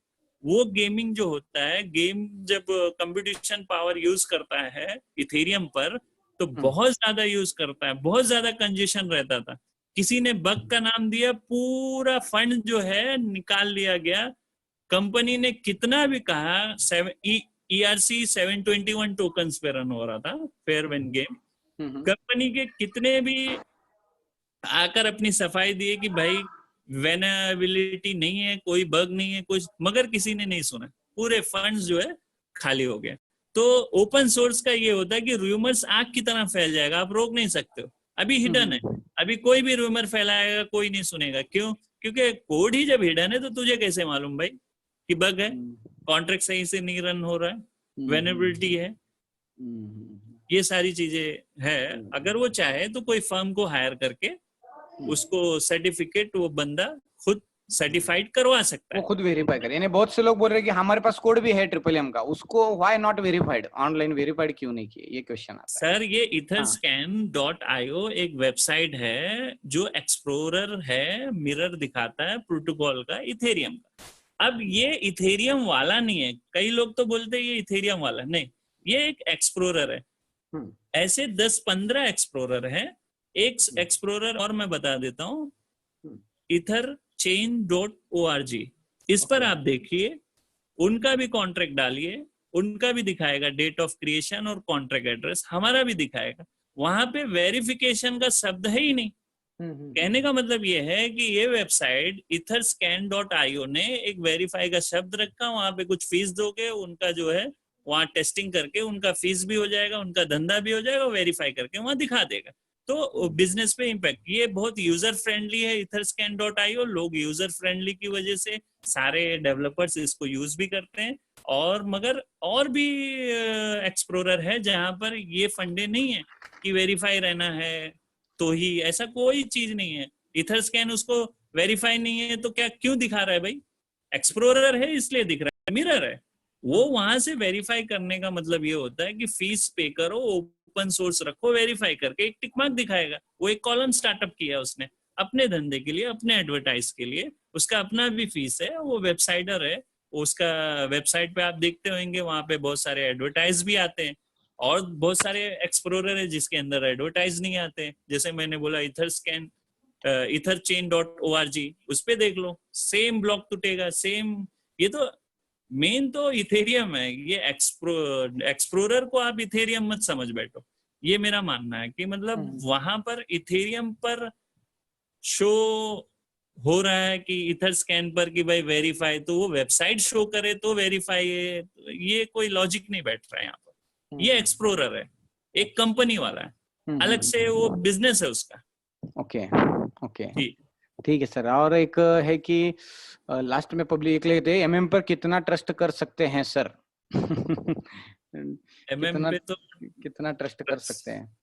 वो गेमिंग जो होता है, गेम जब कंप्यूटेशन पावर यूज करता है इथेरियम पर, तो बहुत ज्यादा यूज करता है, बहुत ज्यादा कंजेशन रहता था। किसी ने बग का नाम दिया, पूरा फंड जो है निकाल लिया गया। कंपनी ने कितना भी कहा, ERC 721 टोकन्स पे रन हो रहा था फेयर वेन गेम। कंपनी के कितने भी आकर अपनी सफाई दिए कि भाई वेनेबिलिटी नहीं है, कोई बग नहीं है कुछ, मगर किसी ने नहीं सुना, पूरे फंड्स जो है खाली हो गए। तो ओपन सोर्स का ये होता है कि रूमर्स आग की तरह फैल जाएगा, आप रोक नहीं सकते हो। अभी हिडन है, अभी कोई भी रूमर फैलाएगा कोई नहीं सुनेगा। क्यों? क्योंकि कोड ही जब हिडन है तो तुझे कैसे मालूम भाई कि बग है, कॉन्ट्रैक्ट सही से नहीं रन हो रहा है, वेनेबिलिटी है, ये सारी चीजें है। अगर वो चाहे तो कोई फर्म को हायर करके उसको सर्टिफिकेट वो बंदा खुद सर्टिफाइड करवा सकता है, वो खुद वेरीफाई करे। यानी बहुत से लोग बोल रहे हैं कि हमारे पास कोड भी है ट्रिपल का, उसको why not verified, online verified क्यों नहीं किए, ये क्वेश्चन आता है। सर ये etherscan.io एक वेबसाइट है जो एक्सप्लोरर है, मिरर दिखाता है प्रोटोकॉल का, इथेरियम का। अब ये इथेरियम वाला नहीं है, कई लोग तो बोलते हैं ये इथेरियम वाला, नहीं, ये एक एक्सप्लोरर है। ऐसे 10-15 एक्सप्लोरर हैं। एक एक्सप्लोरर और मैं बता देता हूँ, etherchain.org, इस पर आप देखिए, उनका भी कॉन्ट्रैक्ट डालिए, उनका भी दिखाएगा डेट ऑफ क्रिएशन और कॉन्ट्रैक्ट एड्रेस, हमारा भी दिखाएगा। वहां पे वेरिफिकेशन का शब्द है ही नहीं। कहने का मतलब ये है कि ये वेबसाइट etherscan.io ने एक वेरीफाई का शब्द रखा, वहां पे कुछ फीस दोगे, उनका जो है वहां टेस्टिंग करके उनका फीस भी हो जाएगा, उनका धंधा भी हो जाएगा, वेरीफाई करके वहां दिखा देगा। तो बिजनेस पे इम्पैक्ट, ये बहुत यूजर फ्रेंडली है etherscan.io। लोग यूजर फ्रेंडली की वजह से सारे डेवलपर्स इसको यूज भी करते हैं। और मगर और भी एक्सप्लोरर है जहां पर ये फंडे नहीं है कि वेरीफाई रहना है तो ही, ऐसा कोई चीज नहीं है। इथरस्कैन उसको वेरीफाई नहीं है तो क्या क्यों दिखा रहा है भाई? एक्सप्लोरर है इसलिए दिख रहा है, मिरर है वो। वहां से वेरीफाई करने का मतलब ये होता है कि फीस पे करो, ओपन सोर्स रखो, वेरीफाई करके एक टिक मार्क दिखाएगा। वो एक कॉलम स्टार्टअप किया उसने अपने धंधे के लिए, अपने एडवर्टाइज के लिए, उसका अपना भी फीस है, वो वेबसाइटर है, उसका वेबसाइट पे आप देखते होंगे वहां पे बहुत सारे एडवर्टाइज भी आते हैं। और बहुत सारे एक्सप्लोरर है जिसके अंदर एडवर्टाइज नहीं आते, जैसे मैंने बोला etherchain.org, उस पे देख लो, सेम ब्लॉक टूटेगा, सेम। ये तो मेन तो इथेरियम है, ये एक्सप्लोरर को आप इथेरियम मत समझ बैठो। ये मेरा मानना है कि मतलब वहां पर इथेरियम पर शो हो रहा है कि इथरस्कैन पर कि भाई वेरीफाई, तो वो वेबसाइट शो करे तो वेरीफाई है, ये कोई लॉजिक नहीं बैठ रहा है यहाँ पर। ये एक्सप्लोरर है, एक कंपनी वाला है, अलग से वो बिजनेस है उसका। ओके ओके ठीक है सर। और एक है कि लास्ट में पब्लिक लेते हैं, एमएम पर कितना ट्रस्ट कर सकते हैं सर? एमएम पे तो कितना ट्रस्ट कर सकते हैं?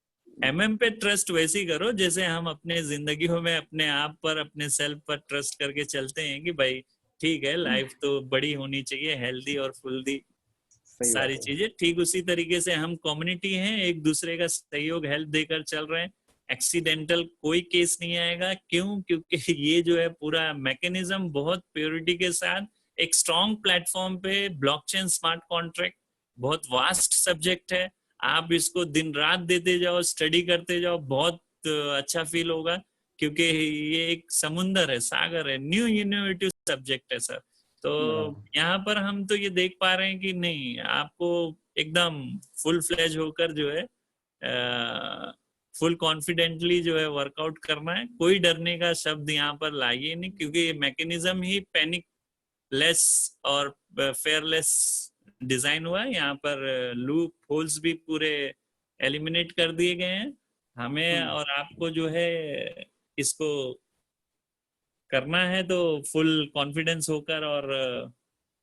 एमएम पे ट्रस्ट वैसे ही करो जैसे हम अपने जिंदगियों में अपने आप पर, अपने सेल्फ पर ट्रस्ट करके चलते हैं कि भाई ठीक है, लाइफ तो बड़ी होनी चाहिए, हेल्दी और फुल्दी, सारी चीजें ठीक। उसी तरीके से हम कम्युनिटी हैं, एक दूसरे का सहयोग हेल्प देकर चल रहे हैं। एक्सीडेंटल कोई केस नहीं आएगा। क्यों? क्योंकि ये जो है पूरा मैकेनिज्म बहुत प्योरिटी के साथ एक स्ट्रॉन्ग प्लेटफॉर्म पे, ब्लॉकचेन स्मार्ट कॉन्ट्रैक्ट बहुत वास्ट सब्जेक्ट है। आप इसको दिन रात देते जाओ, स्टडी करते जाओ, बहुत अच्छा फील होगा, क्योंकि ये एक समुंदर है, सागर है, न्यू इनोवेटिव सब्जेक्ट है सर। तो यहाँ पर हम तो ये देख पा रहे हैं कि नहीं, आपको एकदम फुल फ्लेज होकर जो है फुल कॉन्फिडेंटली जो है वर्कआउट करना है। कोई डरने का शब्द यहाँ पर लाइए नहीं, क्योंकि ये मैकेनिज्म ही पैनिक लेस और फेयरलेस डिजाइन हुआ है। यहाँ पर लूप होल्स भी पूरे एलिमिनेट कर दिए गए हैं। हमें और आपको जो है इसको करना है तो फुल कॉन्फिडेंस होकर और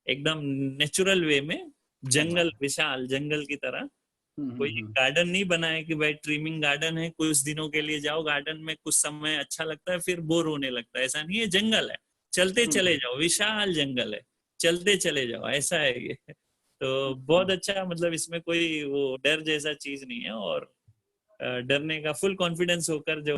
एकदम नेचुरल वे में, जंगल, विशाल जंगल की तरह। कोई गार्डन नहीं बनाए कि भाई ट्रिमिंग गार्डन है, कुछ दिनों के लिए जाओ गार्डन में, कुछ समय अच्छा लगता है फिर बोर होने लगता है, ऐसा नहीं है। जंगल है, चलते चले जाओ, विशाल जंगल है, चलते चले जाओ, ऐसा है ये। तो बहुत अच्छा, मतलब इसमें कोई वो डर जैसा चीज नहीं है, और डरने का फुल कॉन्फिडेंस होकर जो